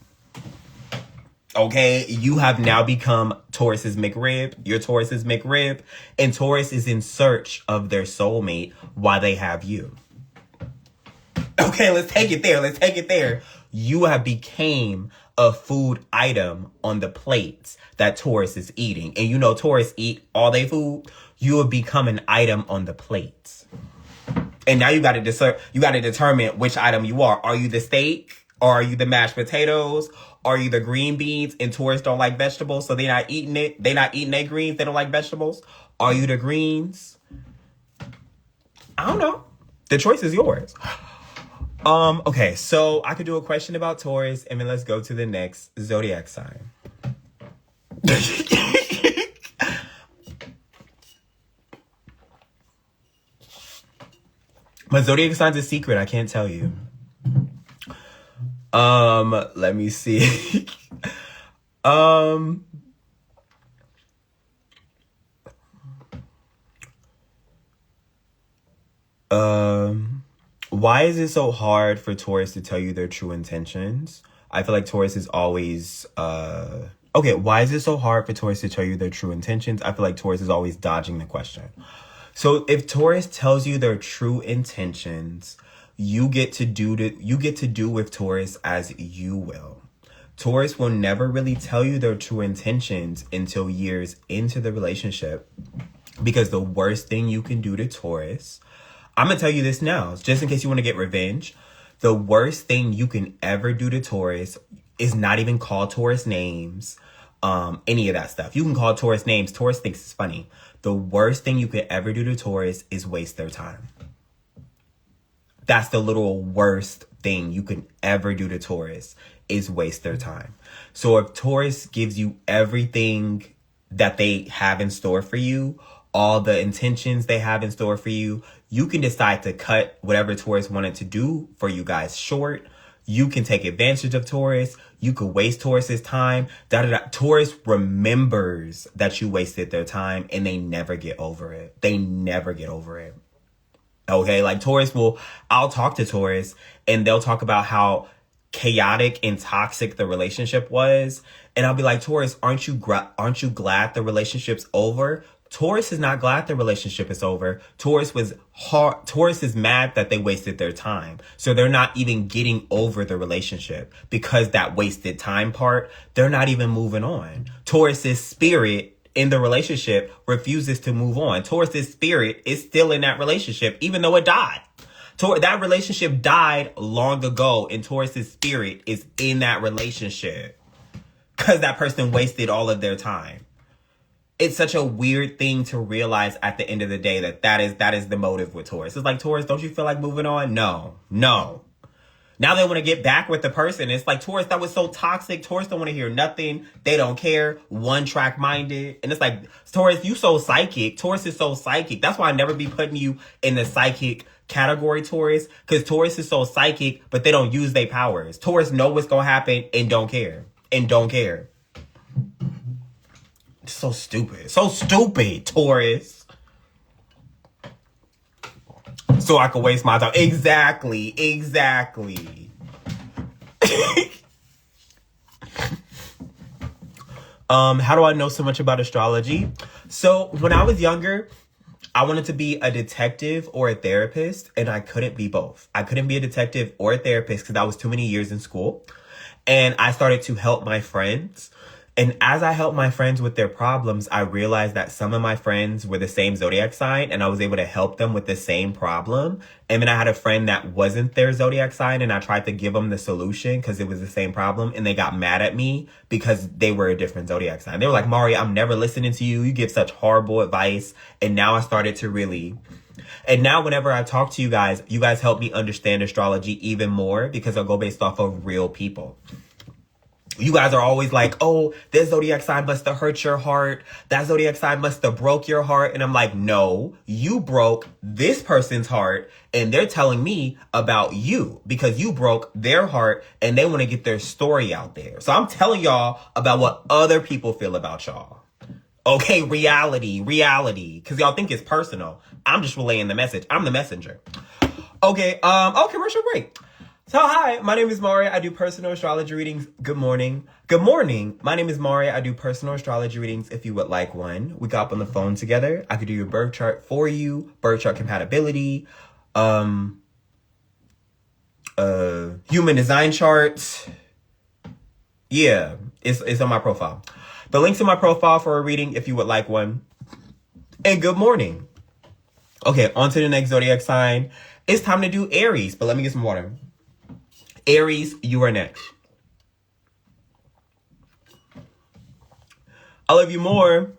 Okay, you have now become Taurus's McRib. You're Taurus's McRib. And Taurus is in search of their soulmate while they have you. Okay, let's take it there. Let's take it there. You have became a food item on the plates that Taurus is eating. And you know Taurus eat all their food. You have become an item on the plates. And now you got to determine which item you are. Are you the steak? Or are you the mashed potatoes? Are you the green beans? And Taurus don't like vegetables, so they're not eating it. They're not eating their greens. They don't like vegetables. Are you the greens? I don't know. The choice is yours. Okay, so I could do a question about Taurus, and then let's go to the next zodiac sign. My zodiac sign's a secret. I can't tell you. Let me see. Why is it so hard for Taurus to tell you their true intentions? I feel like Taurus is always, okay, why is it so hard for Taurus to tell you their true intentions? I feel like Taurus is always dodging the question. So if Taurus tells you their true intentions, you get to do with Taurus as you will. Taurus will never really tell you their true intentions until years into the relationship, because the worst thing you can do to Taurus, I'm going to tell you this now, just in case you want to get revenge. The worst thing you can ever do to Taurus is not even call Taurus names, any of that stuff. You can call Taurus names. Taurus thinks it's funny. The worst thing you could ever do to Taurus is waste their time. That's the literal worst thing you can ever do to Taurus, is waste their time. So if Taurus gives you everything that they have in store for you, all the intentions they have in store for you, you can decide to cut whatever Taurus wanted to do for you guys short. You can take advantage of Taurus. You could waste Taurus's time. Taurus remembers that you wasted their time, and they never get over it. They never get over it. Okay, like I'll talk to Taurus, and they'll talk about how chaotic and toxic the relationship was. And I'll be like, Taurus, aren't you glad the relationship's over? Taurus is not glad the relationship is over. Taurus is mad that they wasted their time. So they're not even getting over the relationship, because that wasted time part, they're not even moving on. Taurus's spirit in the relationship refuses to move on. Taurus's spirit is still in that relationship, even though it died. That relationship died long ago, and Taurus's spirit is in that relationship because that person wasted all of their time. It's such a weird thing to realize at the end of the day that is the motive with Taurus. It's like, Taurus, don't you feel like moving on? No. Now they want to get back with the person. It's like, Taurus, that was so toxic. Taurus don't want to hear nothing. They don't care. One track minded. And it's like, Taurus, you so psychic. Taurus is so psychic. That's why I never be putting you in the psychic category Taurus, because Taurus is so psychic, but they don't use their powers. Taurus know what's gonna happen and don't care. And don't care. So stupid. So stupid, Taurus. So I can waste my time. Exactly. How do I know so much about astrology? So when I was younger, I wanted to be a detective or a therapist, and I couldn't be both. I couldn't be a detective or a therapist because I was too many years in school. And I started to help my friends. And as I helped my friends with their problems, I realized that some of my friends were the same zodiac sign, and I was able to help them with the same problem. And then I had a friend that wasn't their zodiac sign, and I tried to give them the solution because it was the same problem. And they got mad at me because they were a different zodiac sign. They were like, Mari, I'm never listening to you. You give such horrible advice. And now I started to really... And now whenever I talk to you guys help me understand astrology even more because I go based off of real people. You guys are always like, oh, this zodiac sign must have hurt your heart. That zodiac sign must have broke your heart. And I'm like, no, you broke this person's heart and they're telling me about you because you broke their heart and they want to get their story out there. So I'm telling y'all about what other people feel about y'all. Okay, reality. Because y'all think it's personal. I'm just relaying the message. I'm the messenger. Okay, commercial break. So hi, my name is Mari. I do personal astrology readings. Good morning. My name is Mari. I do personal astrology readings if you would like one. We got up on the phone together. I could do your birth chart for you, birth chart compatibility, human design charts. Yeah, it's on my profile. The link's in my profile for a reading if you would like one. And good morning. Okay, on to the next zodiac sign. It's time to do Aries, but let me get some water. Aries, you are next. I love you more.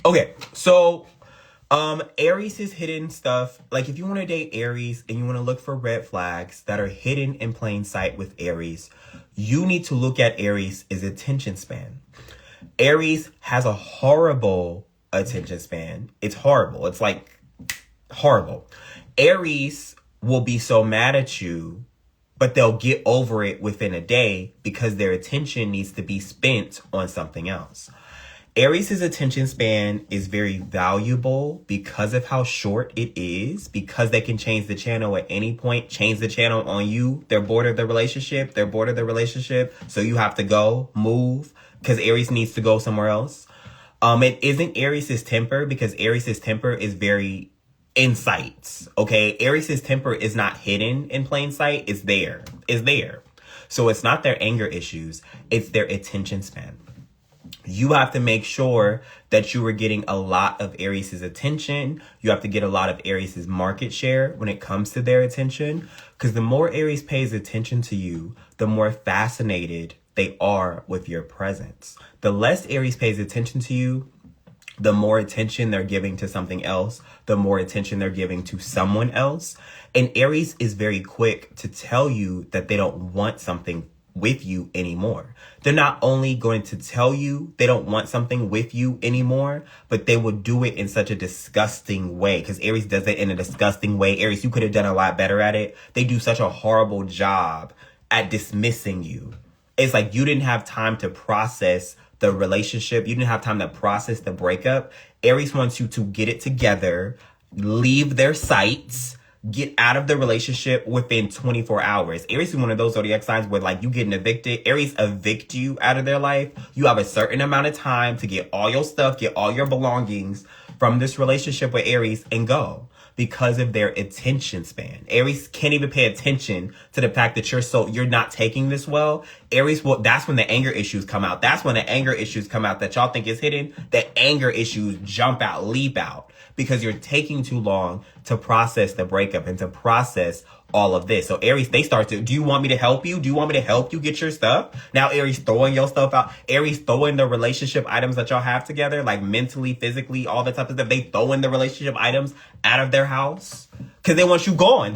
Okay, so Aries is hidden stuff. Like if you want to date Aries and you want to look for red flags that are hidden in plain sight with Aries, you need to look at Aries' attention span. Aries has a horrible attention span. It's horrible. It's like horrible. Aries will be so mad at you, but they'll get over it within a day because their attention needs to be spent on something else. Aries' attention span is very valuable because of how short it is, because they can change the channel at any point, change the channel on you. They're bored of the relationship. So you have to go, move, because Aries needs to go somewhere else. It isn't Aries' temper because Aries' temper is very insights. Okay, Aries' temper is not hidden in plain sight. It's there. So it's not their anger issues. It's their attention span. You have to make sure that you are getting a lot of Aries' attention. You have to get a lot of Aries' market share when it comes to their attention. Because the more Aries pays attention to you, the more fascinated they are with your presence. The less Aries pays attention to you, the more attention they're giving to something else, the more attention they're giving to someone else. And Aries is very quick to tell you that they don't want something with you anymore. They're not only going to tell you they don't want something with you anymore, but they will do it in such a disgusting way because Aries does it in a disgusting way. Aries, you could have done a lot better at it. They do such a horrible job at dismissing you. It's like you didn't have time to process the relationship. You didn't have time to process the breakup. Aries wants you to get it together, leave their sights, get out of the relationship within 24 hours. Aries is one of those zodiac signs where like you getting evicted. Aries evict you out of their life. You have a certain amount of time to get all your stuff, get all your belongings from this relationship with Aries and go. Because of their attention span. Aries can't even pay attention to the fact that you're not taking this well. Aries that's when the anger issues come out. That's when the anger issues come out that y'all think is hidden. The anger issues jump out, leap out. Because you're taking too long to process the breakup and to process all of this. So Aries, they start to, do you want me to help you? Do you want me to help you get your stuff? Now Aries throwing your stuff out. Aries throwing the relationship items that y'all have together, like mentally, physically, all the type of stuff. They throwing the relationship items out of their house because they want you gone.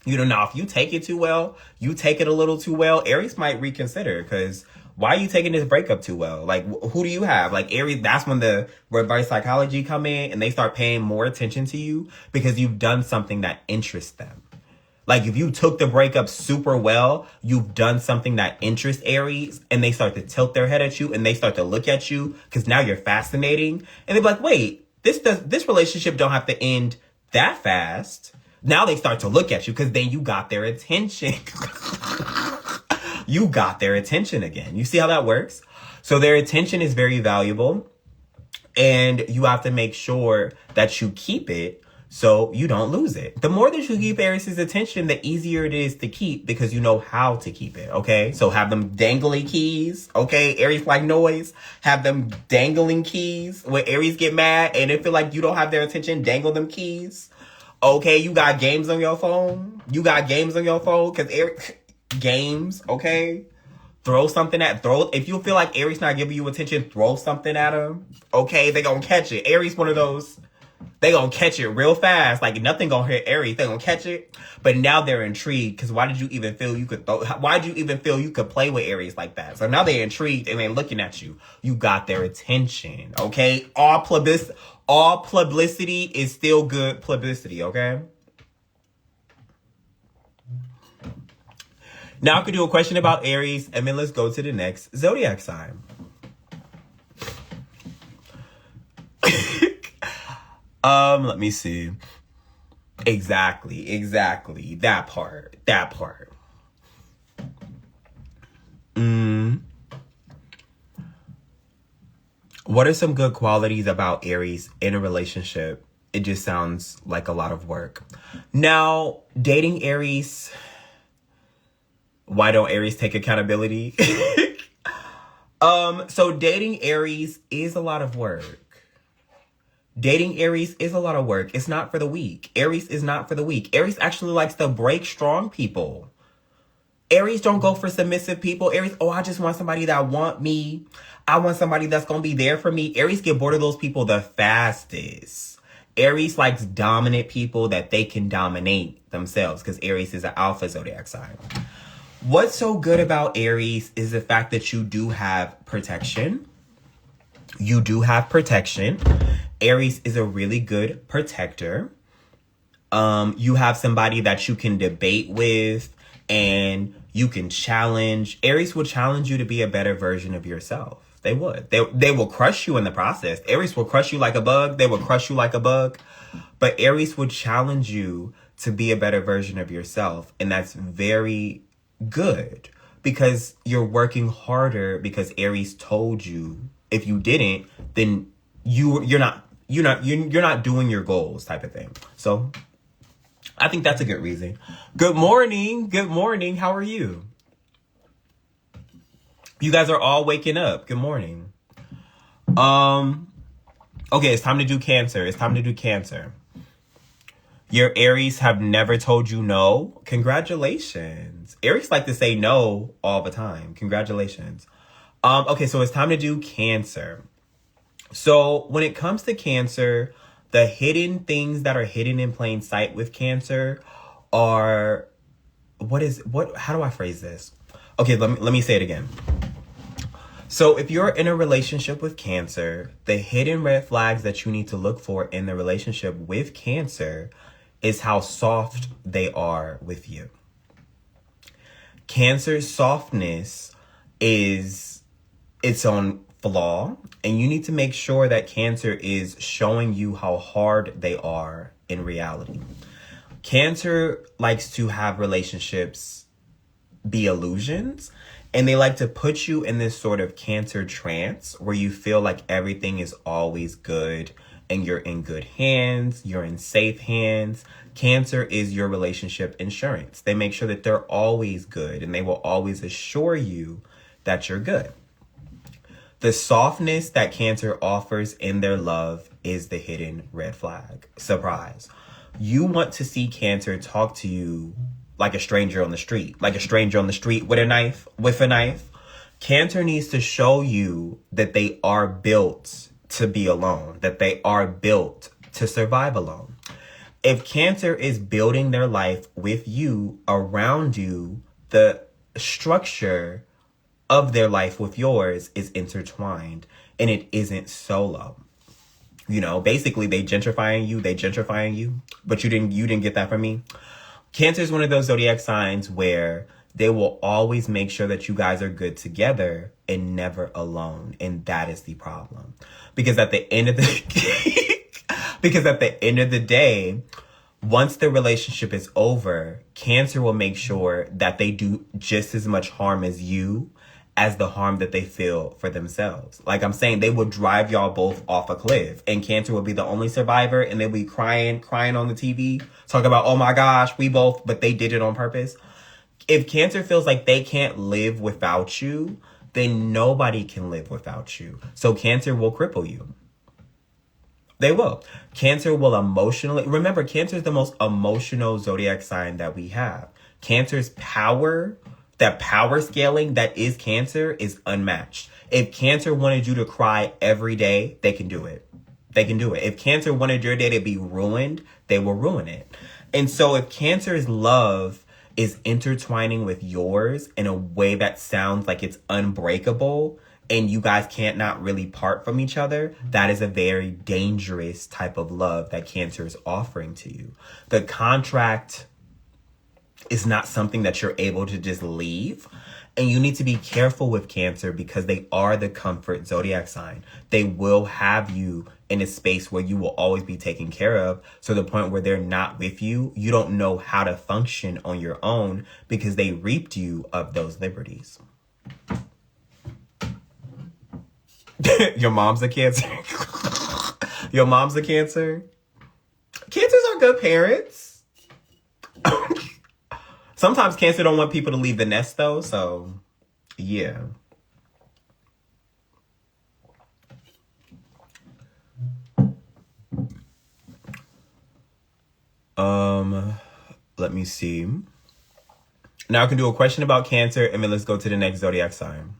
You know, now if you take it too well, you take it a little too well, Aries might reconsider because Why are you taking this breakup too well? Like, who do you have? Like, Aries, that's when the reverse psychology come in and they start paying more attention to you because you've done something that interests them. Like, if you took the breakup super well, you've done something that interests Aries, and they start to tilt their head at you and they start to look at you because now you're fascinating. And they're like, wait, this relationship don't have to end that fast. Now they start to look at you because then you got their attention. You got their attention again. You see how that works? So their attention is very valuable, and you have to make sure that you keep it so you don't lose it. The more that you keep Aries' attention, the easier it is to keep because you know how to keep it, okay? So have them dangly keys, okay? Aries like noise. Have them dangling keys. When Aries get mad and they feel like you don't have their attention, dangle them keys. Okay, you got games on your phone? You got games on your phone? Because Aries... games, okay? If you feel like Aries not giving you attention, throw something at them, okay? They gonna catch it. Aries one of those, they gonna catch it real fast. Like, nothing gonna hit Aries. They gonna catch it. But now they're intrigued because why did you even feel you could play with Aries like that? So now they're intrigued and they're looking at you. You got their attention, okay? All publicity is still good publicity, okay? Now I could do a question about Aries, and then let's go to the next zodiac sign. Let me see. Exactly. That part. What are some good qualities about Aries in a relationship? It just sounds like a lot of work. Now, dating Aries... Why don't Aries take accountability? So dating Aries is a lot of work. Dating Aries is a lot of work. It's not for the weak. Aries is not for the weak. Aries actually likes to break strong people. Aries don't go for submissive people. Aries, I just want somebody that want me. I want somebody that's going to be there for me. Aries get bored of those people the fastest. Aries likes dominant people that they can dominate themselves because Aries is an alpha zodiac sign. What's so good about Aries is the fact that you do have protection. You do have protection. Aries is a really good protector. You have somebody that you can debate with and you can challenge. Aries will challenge you to be a better version of yourself. They would. They will crush you in the process. Aries will crush you like a bug. They will crush you like a bug. But Aries would challenge you to be a better version of yourself. And that's very good because you're working harder because Aries told you. If you didn't, then you're not doing your goals type of thing. So I think that's a good reason. Good morning. How are you? You guys are all waking up. Good morning. Okay, it's time to do Cancer. Your Aries have never told you no. Congratulations. Aries like to say no all the time. Congratulations. Okay, so it's time to do Cancer. So when it comes to Cancer, the hidden things that are hidden in plain sight with Cancer are... How do I phrase this? Okay, let me say it again. So if you're in a relationship with Cancer, the hidden red flags that you need to look for in the relationship with Cancer is how soft they are with you. Cancer's softness is its own flaw, and you need to make sure that Cancer is showing you how hard they are in reality. Cancer likes to have relationships be illusions, and they like to put you in this sort of Cancer trance where you feel like everything is always good and you're in good hands, you're in safe hands. Cancer is your relationship insurance. They make sure that they're always good and they will always assure you that you're good. The softness that Cancer offers in their love is the hidden red flag. Surprise. You want to see Cancer talk to you like a stranger on the street, with a knife. Cancer needs to show you that they are built to be alone, that they are built to survive alone. If Cancer is building their life with you, around you, the structure of their life with yours is intertwined, and it isn't solo. You know, basically they gentrifying you, but you didn't get that from me. Cancer is one of those zodiac signs where they will always make sure that you guys are good together and never alone. And that is the problem. Because at the end of the day, once the relationship is over, Cancer will make sure that they do just as much harm as you as the harm that they feel for themselves. Like I'm saying, they will drive y'all both off a cliff, and Cancer will be the only survivor, and they'll be crying on the TV, talk about, oh my gosh, but they did it on purpose. If Cancer feels like they can't live without you, then nobody can live without you. So Cancer will cripple you. They will. Cancer will emotionally... Remember, Cancer is the most emotional zodiac sign that we have. Cancer's power, that power scaling that is Cancer, is unmatched. If Cancer wanted you to cry every day, they can do it. They can do it. If Cancer wanted your day to be ruined, they will ruin it. And so if Cancer's love is intertwining with yours in a way that sounds like it's unbreakable, and you guys can't not really part from each other, that is a very dangerous type of love that Cancer is offering to you. The contract is not something that you're able to just leave. And you need to be careful with Cancer because they are the comfort zodiac sign. They will have you in a space where you will always be taken care of. So the point where they're not with you, you don't know how to function on your own because they reaped you of those liberties. Your mom's a Cancer. Your mom's a Cancer. Cancers are good parents. Sometimes Cancer don't want people to leave the nest though, so yeah. Let me see. Now I can do a question about Cancer, and then let's go to the next zodiac sign.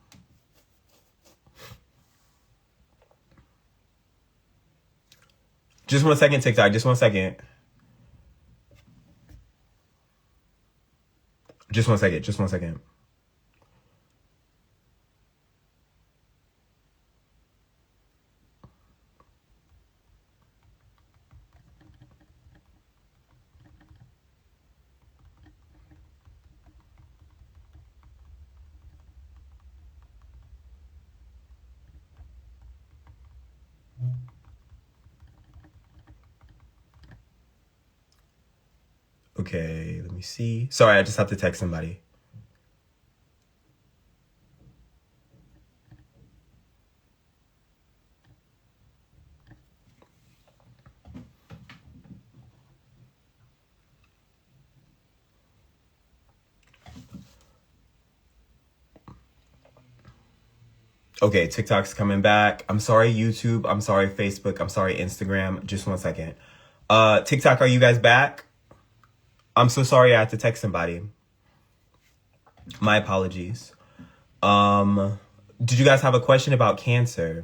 Just 1 second, TikTok. Just 1 second. Just 1 second. Just 1 second. Okay, let me see. Sorry, I just have to text somebody. Okay, TikTok's coming back. I'm sorry, YouTube. I'm sorry, Facebook. I'm sorry, Instagram. Just 1 second. TikTok, are you guys back? I'm so sorry I had to text somebody. My apologies. Did you guys have a question about Cancer?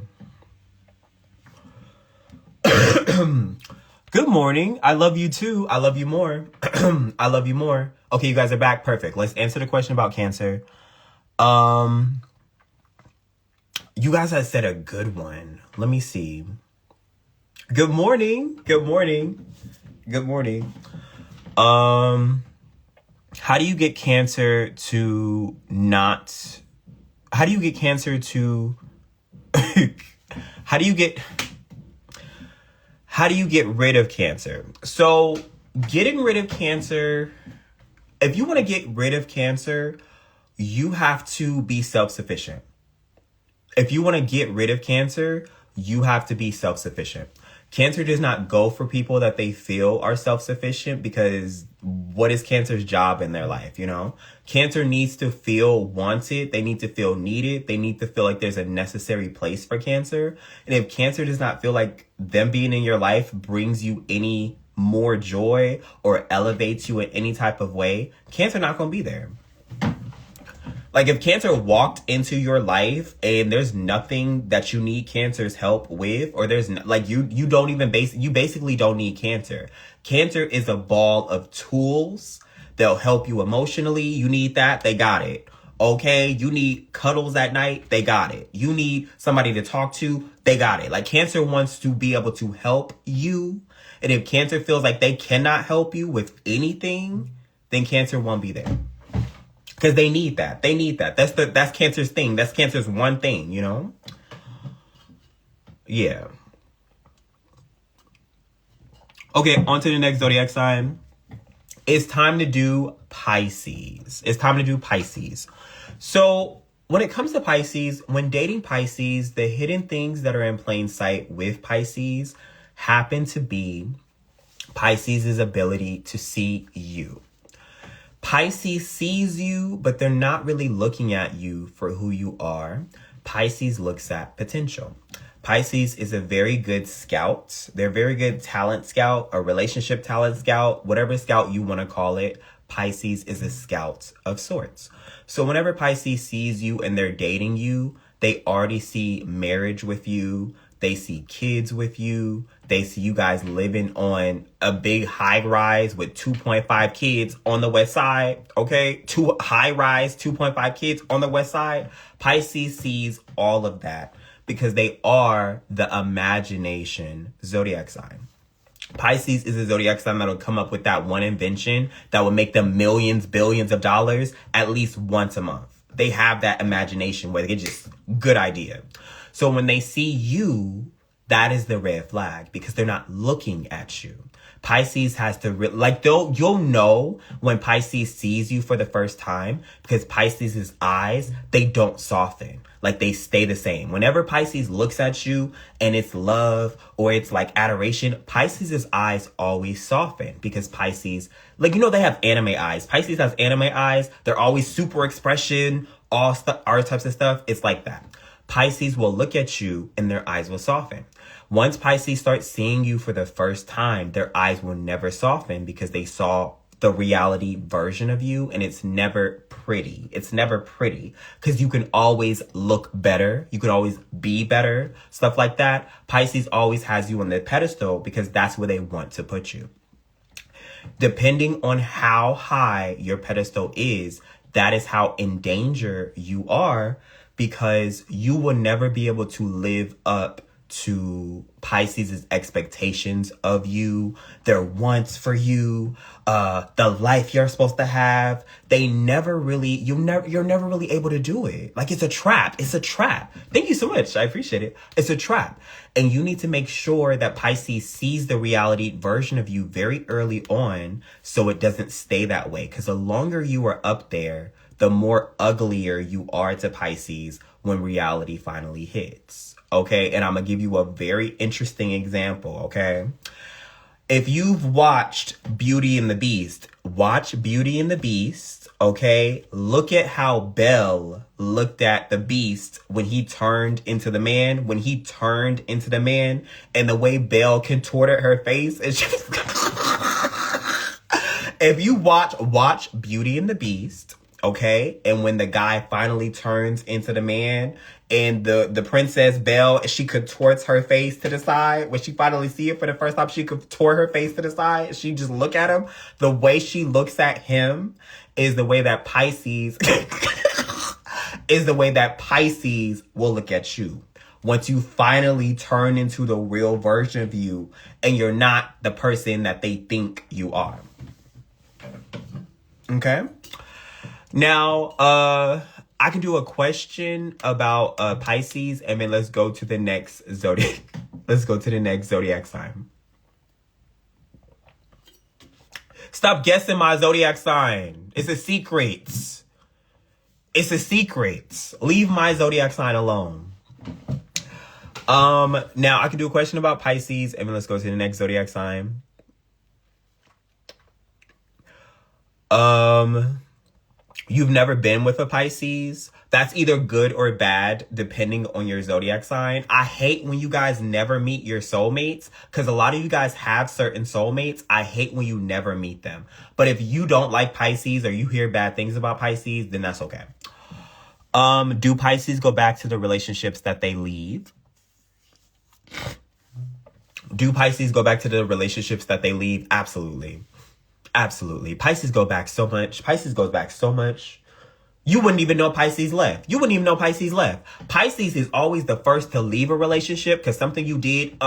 Good morning. I love you too. I love you more. I love you more. Okay, you guys are back. Perfect. Let's answer the question about Cancer. You guys had said a good one. Let me see. Good morning. Good morning. Good morning. How do you get Cancer to not... How do you get Cancer to... How do you get rid of Cancer? So, getting rid of Cancer... If you want to get rid of Cancer, you have to be self-sufficient. If you want to get rid of Cancer, you have to be self-sufficient. Cancer does not go for people that they feel are self-sufficient because what is Cancer's job in their life, you know? Cancer needs to feel wanted. They need to feel needed. They need to feel like there's a necessary place for Cancer. And if Cancer does not feel like them being in your life brings you any more joy or elevates you in any type of way, Cancer not going to be there. Like if Cancer walked into your life and there's nothing that you need Cancer's help with, or there's like you don't even you basically don't need Cancer. Cancer is a ball of tools. They'll help you emotionally. You need that. They got it. Okay, you need cuddles at night, they got it. You need somebody to talk to, they got it. Like, Cancer wants to be able to help you. And if Cancer feels like they cannot help you with anything, then Cancer won't be there. Because they need that. They need that. That's Cancer's thing. That's Cancer's one thing, you know? Yeah. Okay, on to the next zodiac sign. It's time to do Pisces. It's time to do Pisces. So when it comes to Pisces, when dating Pisces, the hidden things that are in plain sight with Pisces happen to be Pisces' ability to see you. Pisces sees you, but they're not really looking at you for who you are. Pisces looks at potential. Pisces is a very good scout. They're a very good talent scout, a relationship talent scout, whatever scout you want to call it. Pisces is a scout of sorts. So whenever Pisces sees you and they're dating you, they already see marriage with you. They see kids with you. They see you guys living on a big high rise with 2.5 kids on the west side. Okay, two high rise, 2.5 kids on the west side. Pisces sees all of that because they are the imagination zodiac sign. Pisces is a zodiac sign that'll come up with that one invention that will make them millions, billions of dollars at least once a month. They have that imagination where they just good idea. So when they see you, that is the red flag because they're not looking at you. Pisces has to, you'll know when Pisces sees you for the first time because Pisces' eyes, they don't soften. Like, they stay the same. Whenever Pisces looks at you and it's love or it's like adoration, Pisces' eyes always soften because Pisces, they have anime eyes. Pisces has anime eyes. They're always super expression, all types of stuff. It's like that. Pisces will look at you and their eyes will soften. Once Pisces starts seeing you for the first time, their eyes will never soften because they saw the reality version of you and it's never pretty. It's never pretty because you can always look better. You can always be better, stuff like that. Pisces always has you on the pedestal because that's where they want to put you. Depending on how high your pedestal is, that is how in danger you are because you will never be able to live up to Pisces' expectations of you, their wants for you, the life you're supposed to have. You're never really able to do it. Like, it's a trap. It's a trap. Thank you so much. I appreciate it. It's a trap. And you need to make sure that Pisces sees the reality version of you very early on so it doesn't stay that way. Because the longer you are up there, the more uglier you are to Pisces when reality finally hits. Okay, and I'm going to give you a very interesting example, okay? If you've watched Beauty and the Beast, watch Beauty and the Beast, okay? Look at how Belle looked at the Beast when he turned into the man, and the way Belle contorted her face. It's just... If you watch Beauty and the Beast, okay? And when the guy finally turns into the man and the princess Belle, she contorts her face to the side. When she finally see it for the first time, she contort her face to the side. She just look at him. The way she looks at him is the way that Pisces will look at you. Once you finally turn into the real version of you and you're not the person that they think you are. Okay? Now, I can do a question about Pisces, and then let's go to the next zodiac. Let's go to the next zodiac sign. Stop guessing my zodiac sign. It's a secret. It's a secret. Leave my zodiac sign alone. Now I can do a question about Pisces, and then let's go to the next zodiac sign. You've never been with a Pisces. That's either good or bad, depending on your zodiac sign. I hate when you guys never meet your soulmates, because a lot of you guys have certain soulmates. I hate when you never meet them. But if you don't like Pisces or you hear bad things about Pisces, then that's okay. Do Pisces go back to the relationships that they leave? Do Pisces go back to the relationships that they leave? Absolutely. Absolutely. Pisces go back so much. Pisces goes back so much. You wouldn't even know Pisces left. You wouldn't even know Pisces left. Pisces is always the first to leave a relationship because something you did,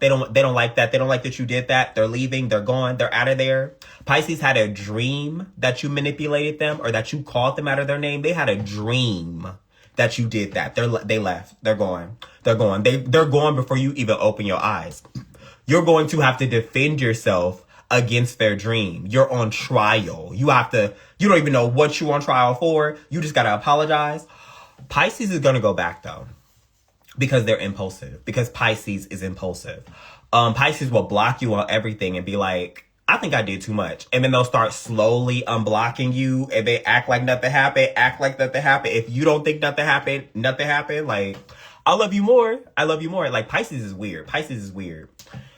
they don't like that. They don't like that you did that. They're leaving. They're gone. They're out of there. Pisces had a dream that you manipulated them or that you called them out of their name. They had a dream that you did that. They left. They're gone. They're gone. They're gone before you even open your eyes. You're going to have to defend yourself against their dream. You're on trial. You don't even know what you're on trial for. You just got to apologize. Pisces is going to go back though, because they're impulsive, because Pisces is impulsive. Pisces will block you on everything and be like, I think I did too much. And then they'll start slowly unblocking you and they act like nothing happened, If you don't think nothing happened. Like, I love you more. Like, Pisces is weird.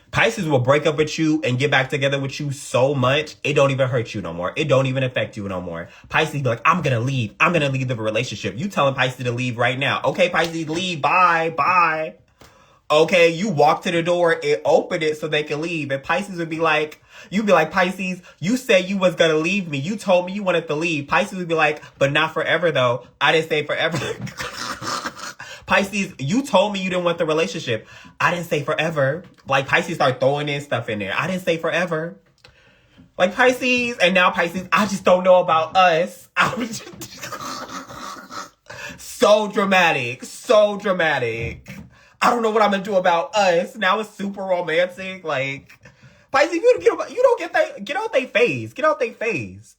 Pisces will break up with you and get back together with you so much, it don't even hurt you no more. It don't even affect you no more. Pisces be like, I'm going to leave. I'm going to leave the relationship. You telling Pisces to leave right now. Okay, Pisces, leave. Bye. Okay, you walk to the door and open it so they can leave. And Pisces would be like, you'd be like, Pisces, you said you was going to leave me. You told me you wanted to leave. Pisces would be like, but not forever though. I didn't say forever. Pisces, you told me you didn't want the relationship. I didn't say forever. Like, Pisces start throwing in stuff in there. I didn't say forever. Like, Pisces, and now Pisces, I just don't know about us. So dramatic. I don't know what I'm going to do about us. Now it's super romantic. Like, Pisces, you don't get that. Get out they phase.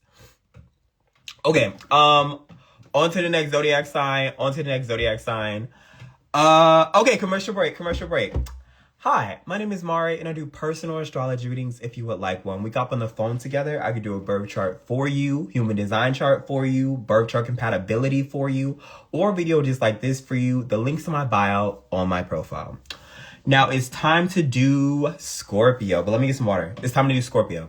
Okay. On to the next zodiac sign. Okay, commercial break. Hi, my name is Mari, and I do personal astrology readings if you would like one. We got on the phone together. I could do a birth chart for you, human design chart for you, birth chart compatibility for you, or a video just like this for you. The link's in my bio on my profile. Now, it's time to do Scorpio, but let me get some water. It's time to do Scorpio.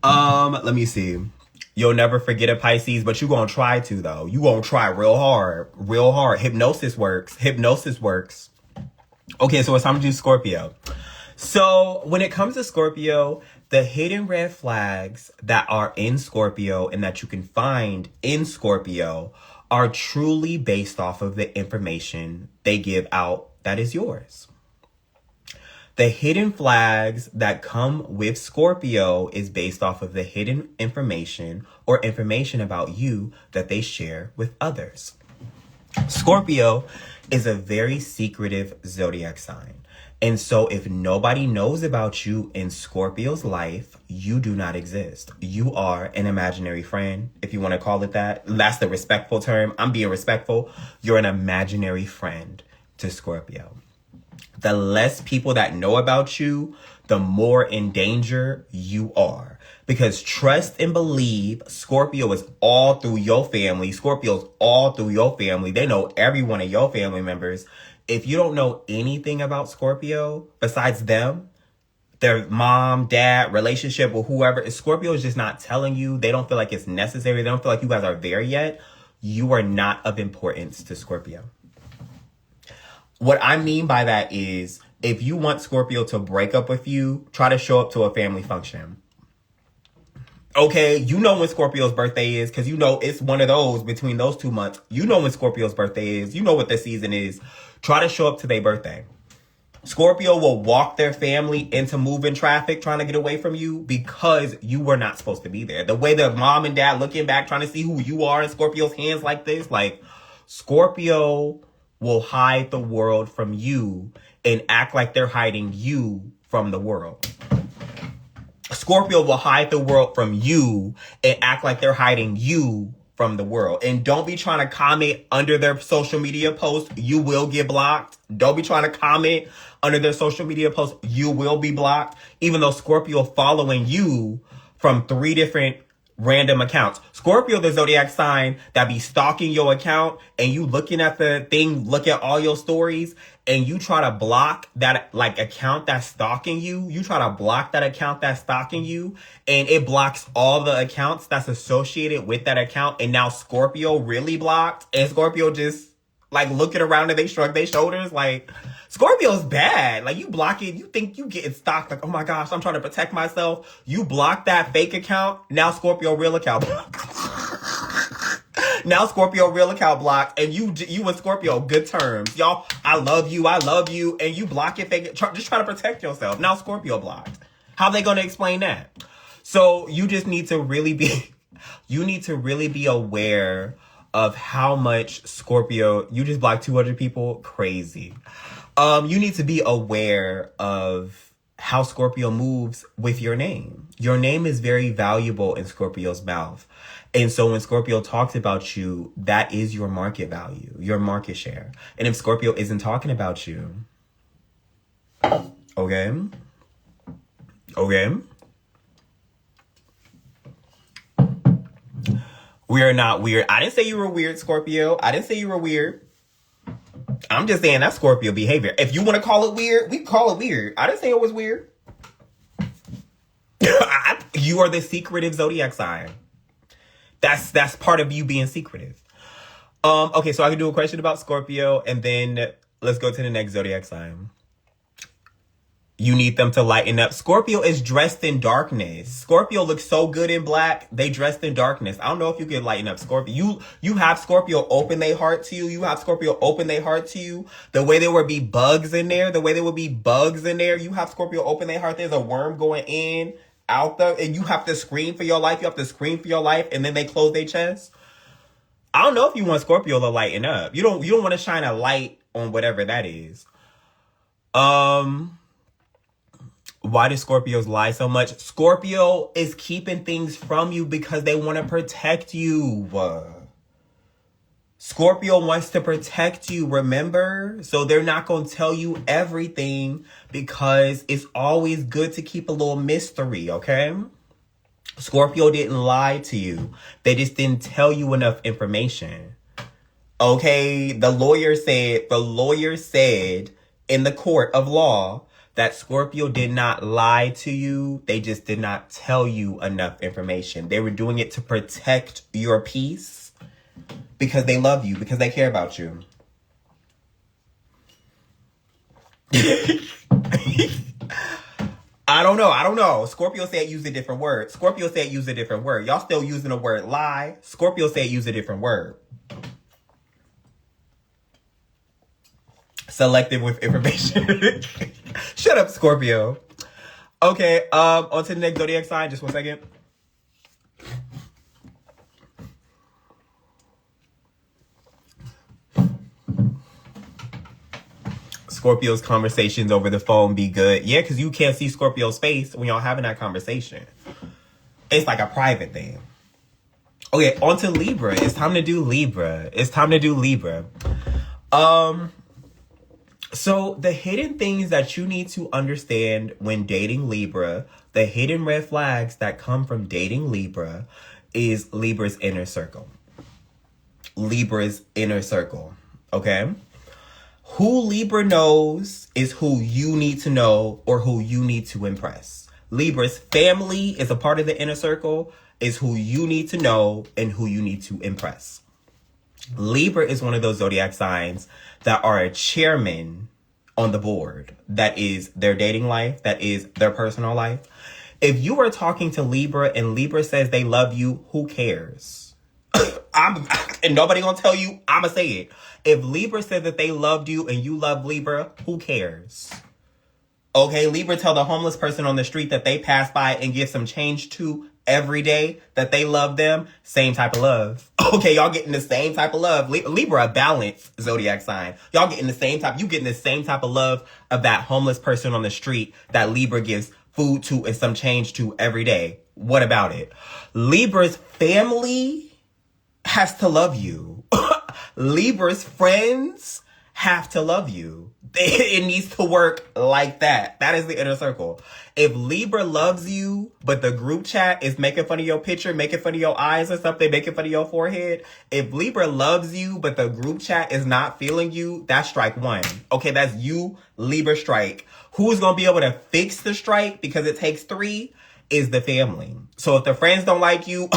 Let me see. You'll never forget a Pisces, but you're going to try to, though. You're going to try real hard. Hypnosis works. Okay, so it's time to do Scorpio. So when it comes to Scorpio, the hidden red flags that are in Scorpio and that you can find in Scorpio are truly based off of the information they give out that is yours. The hidden flags that come with Scorpio is based off of the hidden information or information about you that they share with others. Scorpio is a very secretive zodiac sign. And so if nobody knows about you in Scorpio's life, you do not exist. You are an imaginary friend, if you want to call it that. That's the respectful term. I'm being respectful. You're an imaginary friend to Scorpio. The less people that know about you, the more in danger you are. Because trust and believe, Scorpio is all through your family. Scorpio's all through your family. They know every one of your family members. If you don't know anything about Scorpio besides them, their mom, dad, relationship, or whoever, Scorpio is just not telling you. They don't feel like it's necessary. They don't feel like you guys are there yet. You are not of importance to Scorpio. What I mean by that is, if you want Scorpio to break up with you, try to show up to a family function. Okay, you know when Scorpio's birthday is, because you know it's one of those between those 2 months. You know when Scorpio's birthday is. You know what the season is. Try to show up to their birthday. Scorpio will walk their family into moving traffic trying to get away from you because you were not supposed to be there. The way the mom and dad looking back trying to see who you are in Scorpio's hands like this, like Scorpio will hide the world from you and act like they're hiding you from the world. Scorpio will hide the world from you and act like they're hiding you from the world. And don't be trying to comment under their social media posts. You will get blocked. Don't be trying to comment under their social media posts. You will be blocked. Even though Scorpio following you from 3 different random accounts. Scorpio, the zodiac sign that be stalking your account and you looking at the thing, look at all your stories and you try to block that like account that's stalking you. You try to block that account that's stalking you and it blocks all the accounts that's associated with that account. And now Scorpio really blocked and Scorpio just like looking around and they shrug their shoulders like Scorpio's bad. Like, you block it. You think you getting stocked. Like, oh my gosh, I'm trying to protect myself. You block that fake account. Now Scorpio real account. Now Scorpio real account blocked. And you and Scorpio, good terms. Y'all, I love you. And you block it fake. Just try to protect yourself. Now Scorpio blocked. How they going to explain that? So you just need to really be, aware of how much Scorpio, you just blocked 200 people. Crazy. You need to be aware of how Scorpio moves with your name. Your name is very valuable in Scorpio's mouth. And so when Scorpio talks about you, that is your market value, your market share. And if Scorpio isn't talking about you, okay? We are not weird. I didn't say you were weird, Scorpio. I didn't say you were weird. I'm just saying that's Scorpio behavior. If you want to call it weird, we call it weird. I didn't say it was weird. You are the secretive zodiac sign. That's part of you being secretive. Okay, so I can do a question about Scorpio, and then let's go to the next zodiac sign. You need them to lighten up. Scorpio is dressed in darkness. Scorpio looks so good in black. They dressed in darkness. I don't know if you can lighten up Scorpio. You have Scorpio open their heart to you. You have Scorpio open their heart to you. The way there would be bugs in there. You have Scorpio open their heart. There's a worm going in, out there, and you have to scream for your life. And then they close their chest. I don't know if you want Scorpio to lighten up. You don't want to shine a light on whatever that is. Why do Scorpios lie so much? Scorpio is keeping things from you because they want to protect you. Scorpio wants to protect you, remember? So they're not going to tell you everything because it's always good to keep a little mystery, okay? Scorpio didn't lie to you. They just didn't tell you enough information. Okay? The lawyer said in the court of law that Scorpio did not lie to you. They just did not tell you enough information. They were doing it to protect your peace because they love you, because they care about you. I don't know. Scorpio said use a different word. Y'all still using the word lie. Scorpio said use a different word. Selective with information. Shut up, Scorpio. Okay, on to the next zodiac sign. Just 1 second. Scorpio's conversations over the phone be good. Yeah, because you can't see Scorpio's face when y'all having that conversation. It's like a private thing. Okay, on to Libra. It's time to do Libra. So the hidden things that you need to understand when dating Libra, the hidden red flags that come from dating Libra is Libra's inner circle. Okay? Who Libra knows is who you need to know or who you need to impress. Libra's family is a part of the inner circle, is who you need to know and who you need to impress. Libra is one of those zodiac signs that are a chairman on the board. That is their dating life. That is their personal life. If you are talking to Libra and Libra says they love you, who cares? And nobody gonna tell you, I'ma say it. If Libra said that they loved you and you love Libra, who cares? Okay, Libra tell the homeless person on the street that they pass by and give some change to every day that they love them. Same type of love. Okay, y'all getting the same type of love. Libra, a balanced zodiac sign. Y'all getting the same type. You getting the same type of love of that homeless person on the street that Libra gives food to and some change to every day. What about it? Libra's family has to love you. Libra's friends have to love you. It needs to work like that. That is the inner circle. If Libra loves you, but the group chat is making fun of your picture, making fun of your eyes or something, making fun of your forehead. If Libra loves you, but the group chat is not feeling you, that's strike one. Okay, that's you, Libra strike. Who's going to be able to fix the strike, because it takes 3, is the family. So if the friends don't like you,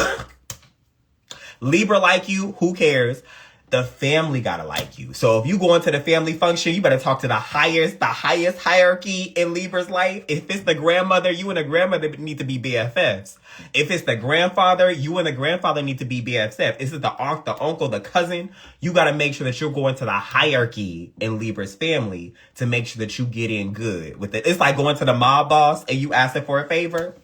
Libra like you, who cares? the family gotta like you. So if you go into the family function, you better talk to the highest hierarchy in Libra's life. If it's the grandmother, you and the grandmother need to be BFFs. If it's the grandfather, you and the grandfather need to be BFFs. If it's the aunt, the uncle, the cousin, you gotta make sure that you're going to the hierarchy in Libra's family to make sure that you get in good with it. It's like going to the mob boss and you asking for a favor.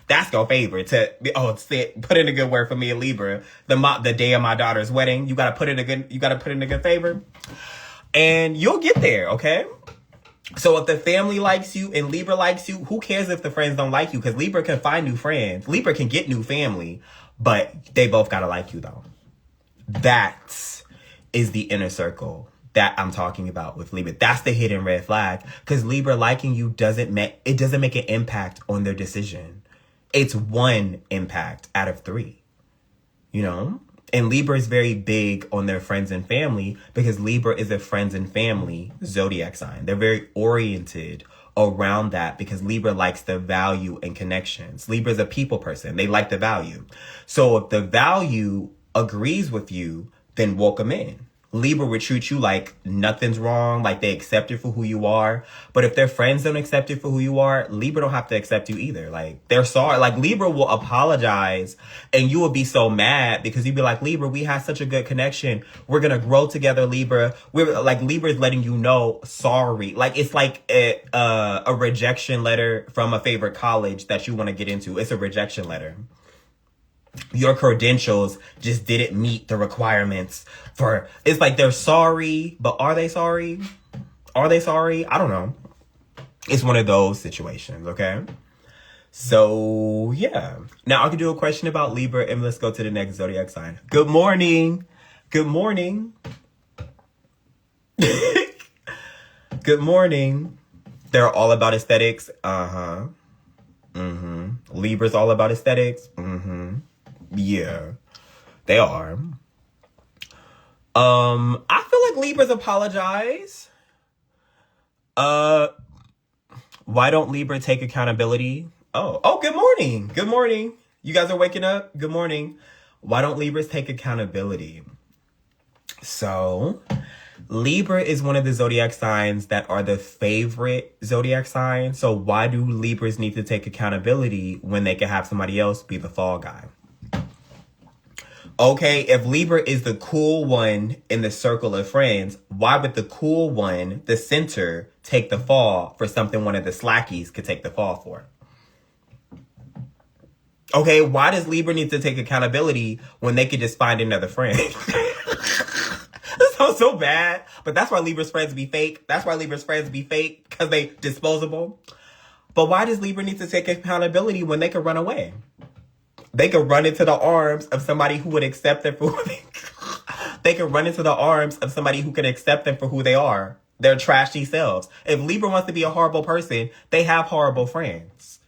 That's your favor put in a good word for me and Libra. The day of my daughter's wedding, you gotta put in a good favor, and you'll get there. Okay. So if the family likes you and Libra likes you, who cares if the friends don't like you? Because Libra can find new friends. Libra can get new family, but they both gotta like you though. That is the inner circle that I'm talking about with Libra. That's the hidden red flag. Because Libra liking you doesn't make an impact on their decision. It's one impact out of 3, you know? And Libra is very big on their friends and family because Libra is a friends and family zodiac sign. They're very oriented around that because Libra likes the value and connections. Libra is a people person. They like the value. So if the value agrees with you, then welcome in. Libra would treat you like nothing's wrong, like they accept you for who you are. But if their friends don't accept you for who you are, Libra don't have to accept you either. Like, they're sorry. Like, Libra will apologize and you will be so mad because you'd be like, Libra, we had such a good connection. We're going to grow together, Libra. Libra is letting you know, sorry. Like, it's like a rejection letter from a favorite college that you want to get into. It's a rejection letter. Your credentials just didn't meet the requirements for, it's like they're sorry, but are they sorry? Are they sorry? I don't know. It's one of those situations, okay? So, yeah. Now I can do a question about Libra and let's go to the next zodiac sign. Good morning. Good morning. Good morning. They're all about aesthetics. Libra's all about aesthetics. Yeah, they are. I feel like Libras apologize. Why don't Libra take accountability? Oh, good morning. Good morning. You guys are waking up? Good morning. Why don't Libras take accountability? So, Libra is one of the zodiac signs that are the favorite zodiac sign. So why do Libras need to take accountability when they can have somebody else be the fall guy? Okay, if Libra is the cool one in the circle of friends, why would the cool one, the center, take the fall for something one of the slackies could take the fall for? Okay, why does Libra need to take accountability when they could just find another friend? This sounds so bad, but that's why Libra's friends be fake. That's why Libra's friends be fake, because they disposable. But why does Libra need to take accountability when they could run away? They could run into the arms of somebody who would accept them for who they could run into the arms of somebody who can accept them for who they are. Their trashy selves. If Libra wants to be a horrible person, they have horrible friends.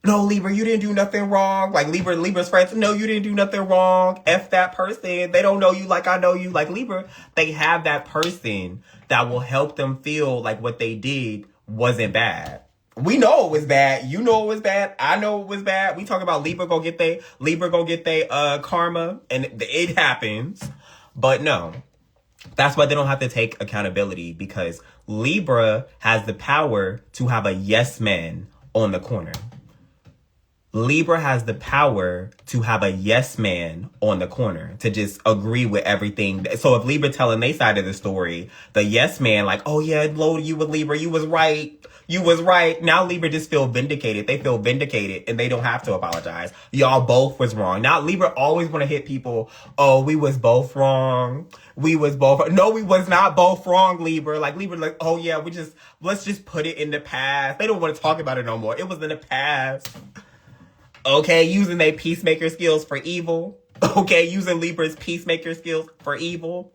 No, Libra, you didn't do nothing wrong. Like Libra's friends, no, you didn't do nothing wrong. F that person. They don't know you like I know you. Like Libra, they have that person that will help them feel like what they did wasn't bad. We know it was bad. You know it was bad. I know it was bad. We talk about Libra go get they karma, and it happens. But no, that's why they don't have to take accountability, because Libra has the power to have a yes man on the corner. Libra has the power to have a yes man on the corner, to just agree with everything. So if Libra telling their side of the story, the yes man like, oh yeah, load you with Libra, you was right. You was right. Now Libra just feel vindicated. They feel vindicated and they don't have to apologize. Y'all both was wrong. Now Libra always want to hit people. Oh, we was both wrong. We was both. No, we was not both wrong, Libra. Like Libra like, oh yeah, let's just put it in the past. They don't want to talk about it no more. It was in the past. Okay, using their peacemaker skills for evil. Okay, using Libra's peacemaker skills for evil.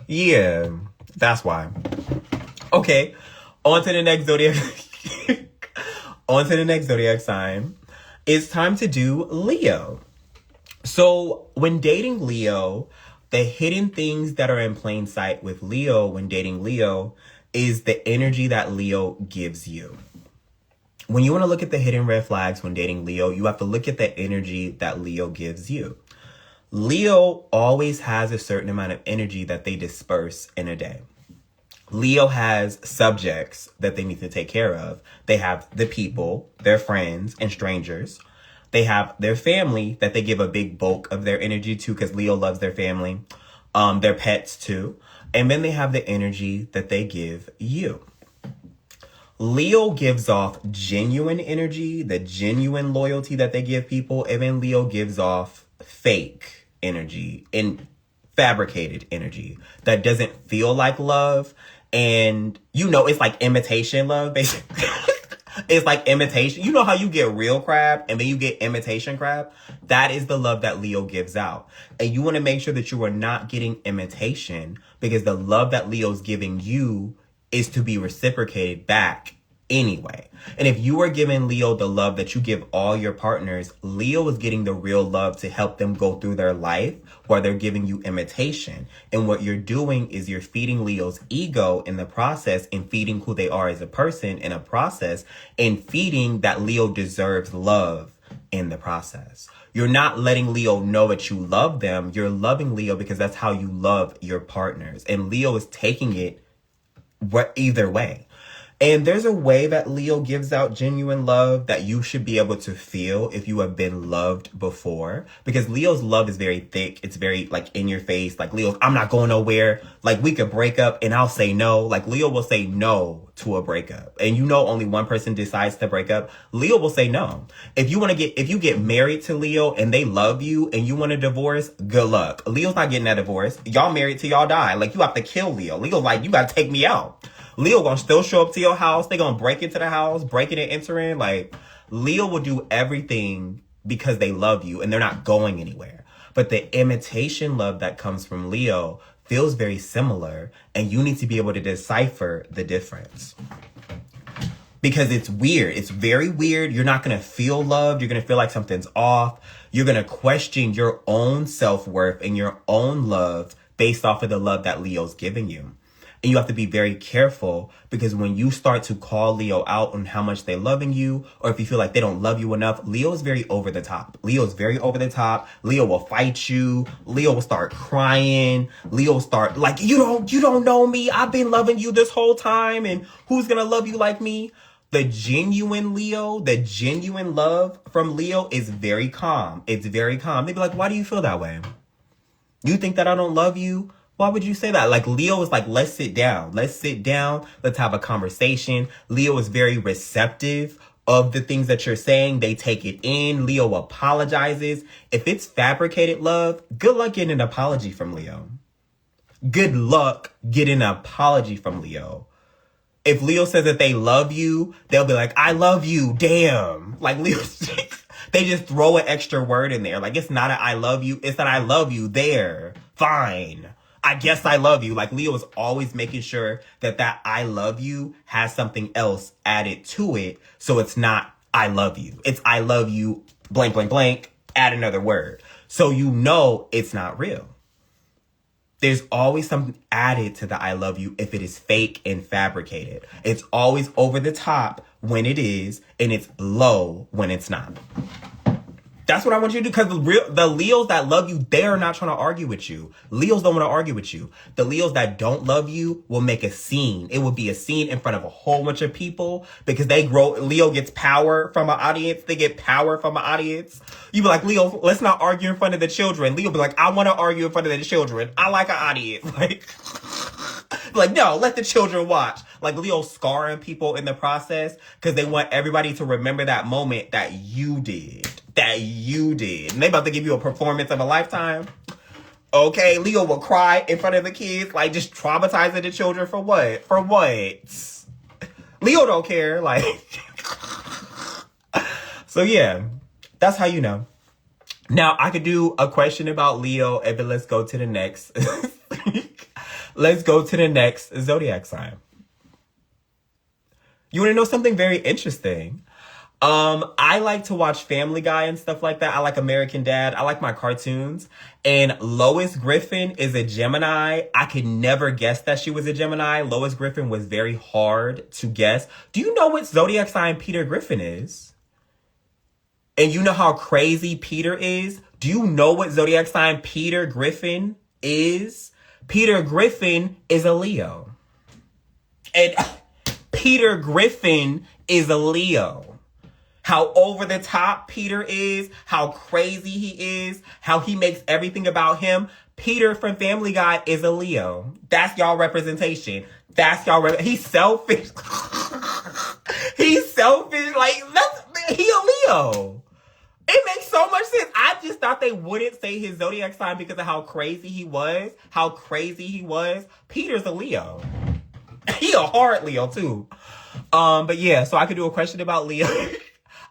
Yeah, that's why. Okay. On to the next zodiac. On to the next zodiac sign. It's time to do Leo. So when dating Leo, the hidden things that are in plain sight with Leo when dating Leo is the energy that Leo gives you. When you want to look at the hidden red flags when dating Leo, you have to look at the energy that Leo gives you. Leo always has a certain amount of energy that they disperse in a day. Leo has subjects that they need to take care of. They have the people, their friends and strangers. They have their family that they give a big bulk of their energy to because Leo loves their family, their pets too. And then they have the energy that they give you. Leo gives off genuine energy, the genuine loyalty that they give people. And then Leo gives off fake energy and fabricated energy that doesn't feel like love. And, you know, it's like imitation love, basically. It's like imitation. You know how you get real crab and then you get imitation crab? That is the love that Leo gives out. And you want to make sure that you are not getting imitation, because the love that Leo's giving you is to be reciprocated back anyway. And if you are giving Leo the love that you give all your partners, Leo is getting the real love to help them go through their life while they're giving you imitation. And what you're doing is you're feeding Leo's ego in the process, and feeding who they are as a person in a process, and feeding that Leo deserves love in the process. You're not letting Leo know that you love them. You're loving Leo because that's how you love your partners. And Leo is taking it either way. And there's a way that Leo gives out genuine love that you should be able to feel if you have been loved before. Because Leo's love is very thick. It's very like in your face. Like Leo's, I'm not going nowhere. Like we could break up and I'll say no. Like Leo will say no to a breakup. And you know only one person decides to break up. Leo will say no. If you get married to Leo and they love you and you want a divorce, good luck. Leo's not getting that divorce. Y'all married till y'all die. Like you have to kill Leo. Leo's like, you gotta take me out. Leo gonna still show up to your house. They gonna break into the house, breaking and entering. Like, Leo will do everything because they love you and they're not going anywhere. But the imitation love that comes from Leo feels very similar, and you need to be able to decipher the difference. Because it's weird. It's very weird. You're not gonna feel loved. You're gonna feel like something's off. You're gonna question your own self-worth and your own love based off of the love that Leo's giving you. And you have to be very careful, because when you start to call Leo out on how much they're loving you, or if you feel like they don't love you enough, Leo is very over the top. Leo's very over the top. Leo will fight you. Leo will start crying. Leo will start like, you don't know me. I've been loving you this whole time. And who's going to love you like me? The genuine Leo, the genuine love from Leo is very calm. It's very calm. They'd be like, why do you feel that way? You think that I don't love you? Why would you say that? Like, Leo is like, let's sit down. Let's sit down. Let's have a conversation. Leo is very receptive of the things that you're saying. They take it in. Leo apologizes. If it's fabricated love, good luck getting an apology from Leo. Good luck getting an apology from Leo. If Leo says that they love you, they'll be like, I love you. Damn. Like, Leo, they just throw an extra word in there. Like, it's not an I love you. It's that I love you. There. Fine. I guess I love you. Like, Leo is always making sure that I love you has something else added to it. So it's not I love you. It's I love you, blank, blank, blank, add another word. So you know it's not real. There's always something added to the I love you if it is fake and fabricated. It's always over the top when it is, and it's low when it's not. That's what I want you to do, because the Leos that love you, they're not trying to argue with you. Leos don't want to argue with you. The Leos that don't love you will make a scene. It will be a scene in front of a whole bunch of people, because Leo gets power from an audience. They get power from an audience. You be like, Leo, let's not argue in front of the children. Leo be like, I want to argue in front of the children. I like an audience. Like, no, let the children watch. Like, Leo scarring people in the process because they want everybody to remember that moment that you did. And they about to give you a performance of a lifetime. Okay, Leo will cry in front of the kids, like just traumatizing the children for what? For what? Leo don't care, like. So yeah, that's how you know. Now, I could do a question about Leo, but let's go to the next. Let's go to the next zodiac sign. You want to know something very interesting? I like to watch Family Guy and stuff like that. I like American Dad. I like my cartoons. And Lois Griffin is a Gemini. I could never guess that she was a Gemini. Lois Griffin was very hard to guess. Do you know what zodiac sign Peter Griffin is? And you know how crazy Peter is? Do you know what zodiac sign Peter Griffin is? Peter Griffin is a Leo. And Peter Griffin is a Leo. How over the top Peter is, how crazy he is, how he makes everything about him. Peter from Family Guy is a Leo. That's y'all representation. That's y'all he's selfish. He's selfish. Like, he a Leo. It makes so much sense. I just thought they wouldn't say his zodiac sign because of how crazy he was. How crazy he was. Peter's a Leo. He a hard Leo too. But yeah, so I could do a question about Leo.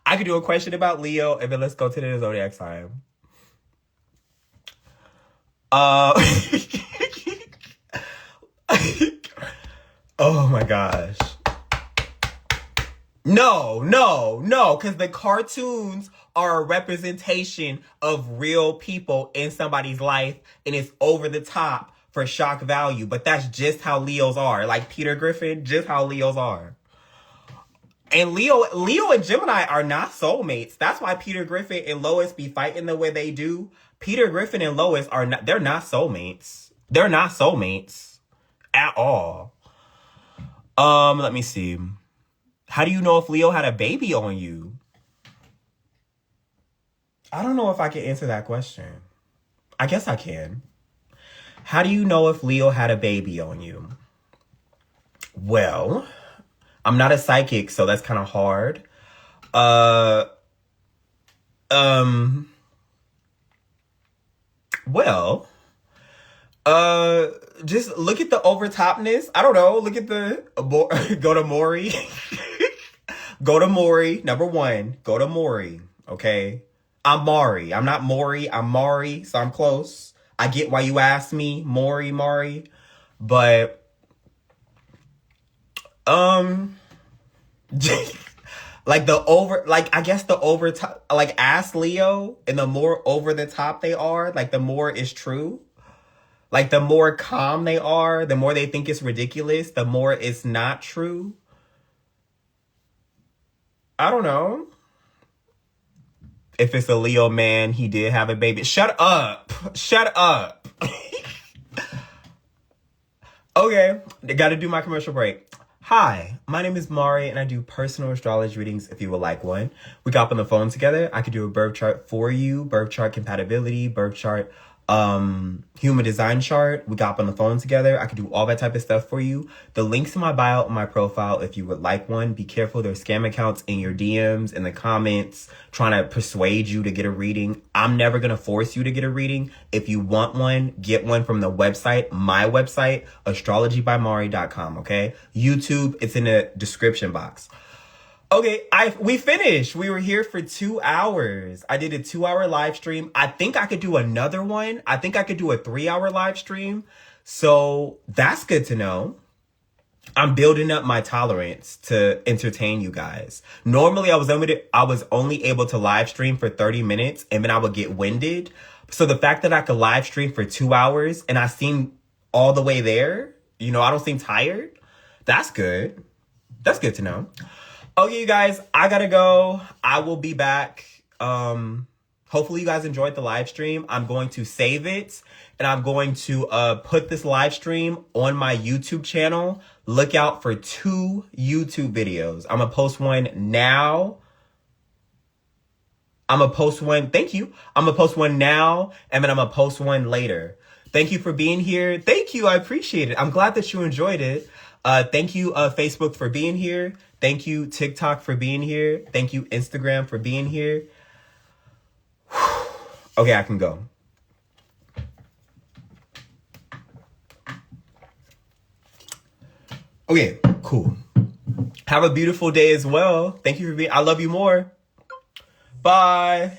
I could do a question about Leo, and then let's go to the zodiac sign. Oh my gosh. No, because the cartoons are a representation of real people in somebody's life, and it's over the top for shock value. But that's just how Leos are. Like Peter Griffin, just how Leos are. And Leo and Gemini are not soulmates. That's why Peter Griffin and Lois be fighting the way they do. Peter Griffin and Lois they're not soulmates. They're not soulmates at all. Let me see. How do you know if Leo had a baby on you? I don't know if I can answer that question. I guess I can. How do you know if Leo had a baby on you? Well, I'm not a psychic, so that's kind of hard. Well, just look at the overtopness. I don't know. Look at the, go to Maury. Go to Maury. Number one, go to Maury. Okay. I'm Maury. I'm not Maury. I'm Maury. So I'm close. I get why you asked me, Maury. But, like I guess the over top, like ask Leo, and the more over the top they are, like the more is true. Like the more calm they are, the more they think it's ridiculous, the more it's not true. I don't know. If it's a Leo man, he did have a baby. Shut up. Okay, I gotta do my commercial break. Hi, my name is Mari, and I do personal astrology readings if you would like one. We got on the phone together. I could do a birth chart for you, birth chart compatibility, birth chart, human design chart. We got on the phone together. I could do all that type of stuff for you. The link's in my bio on my profile if you would like one. Be careful, there's scam accounts in your DMs, in the comments, trying to persuade you to get a reading. I'm never going to force you to get a reading. If you want one, get one from the website, my website, astrologybymari.com, okay? YouTube, it's in the description box. Okay, we finished. We were here for 2 hours. I did a 2-hour live stream. I think I could do another one. I think I could do a 3-hour live stream. So that's good to know. I'm building up my tolerance to entertain you guys. Normally, I was only able to live stream for 30 minutes, and then I would get winded. So the fact that I could live stream for 2 hours and I seem all the way there, I don't seem tired. That's good. That's good to know. Okay, you guys, I gotta go. I will be back. Hopefully you guys enjoyed the live stream. I'm going to save it, and I'm going to put this live stream on my YouTube channel. Look out for 2 YouTube videos. I'm gonna post one now. Thank you. I'm gonna post one now, and then I'm gonna post one later. Thank you for being here. Thank you. I appreciate it. I'm glad that you enjoyed it. Thank you, Facebook, for being here. Thank you, TikTok, for being here. Thank you, Instagram, for being here. Okay, I can go. Okay, cool. Have a beautiful day as well. Thank you for being. I love you more. Bye.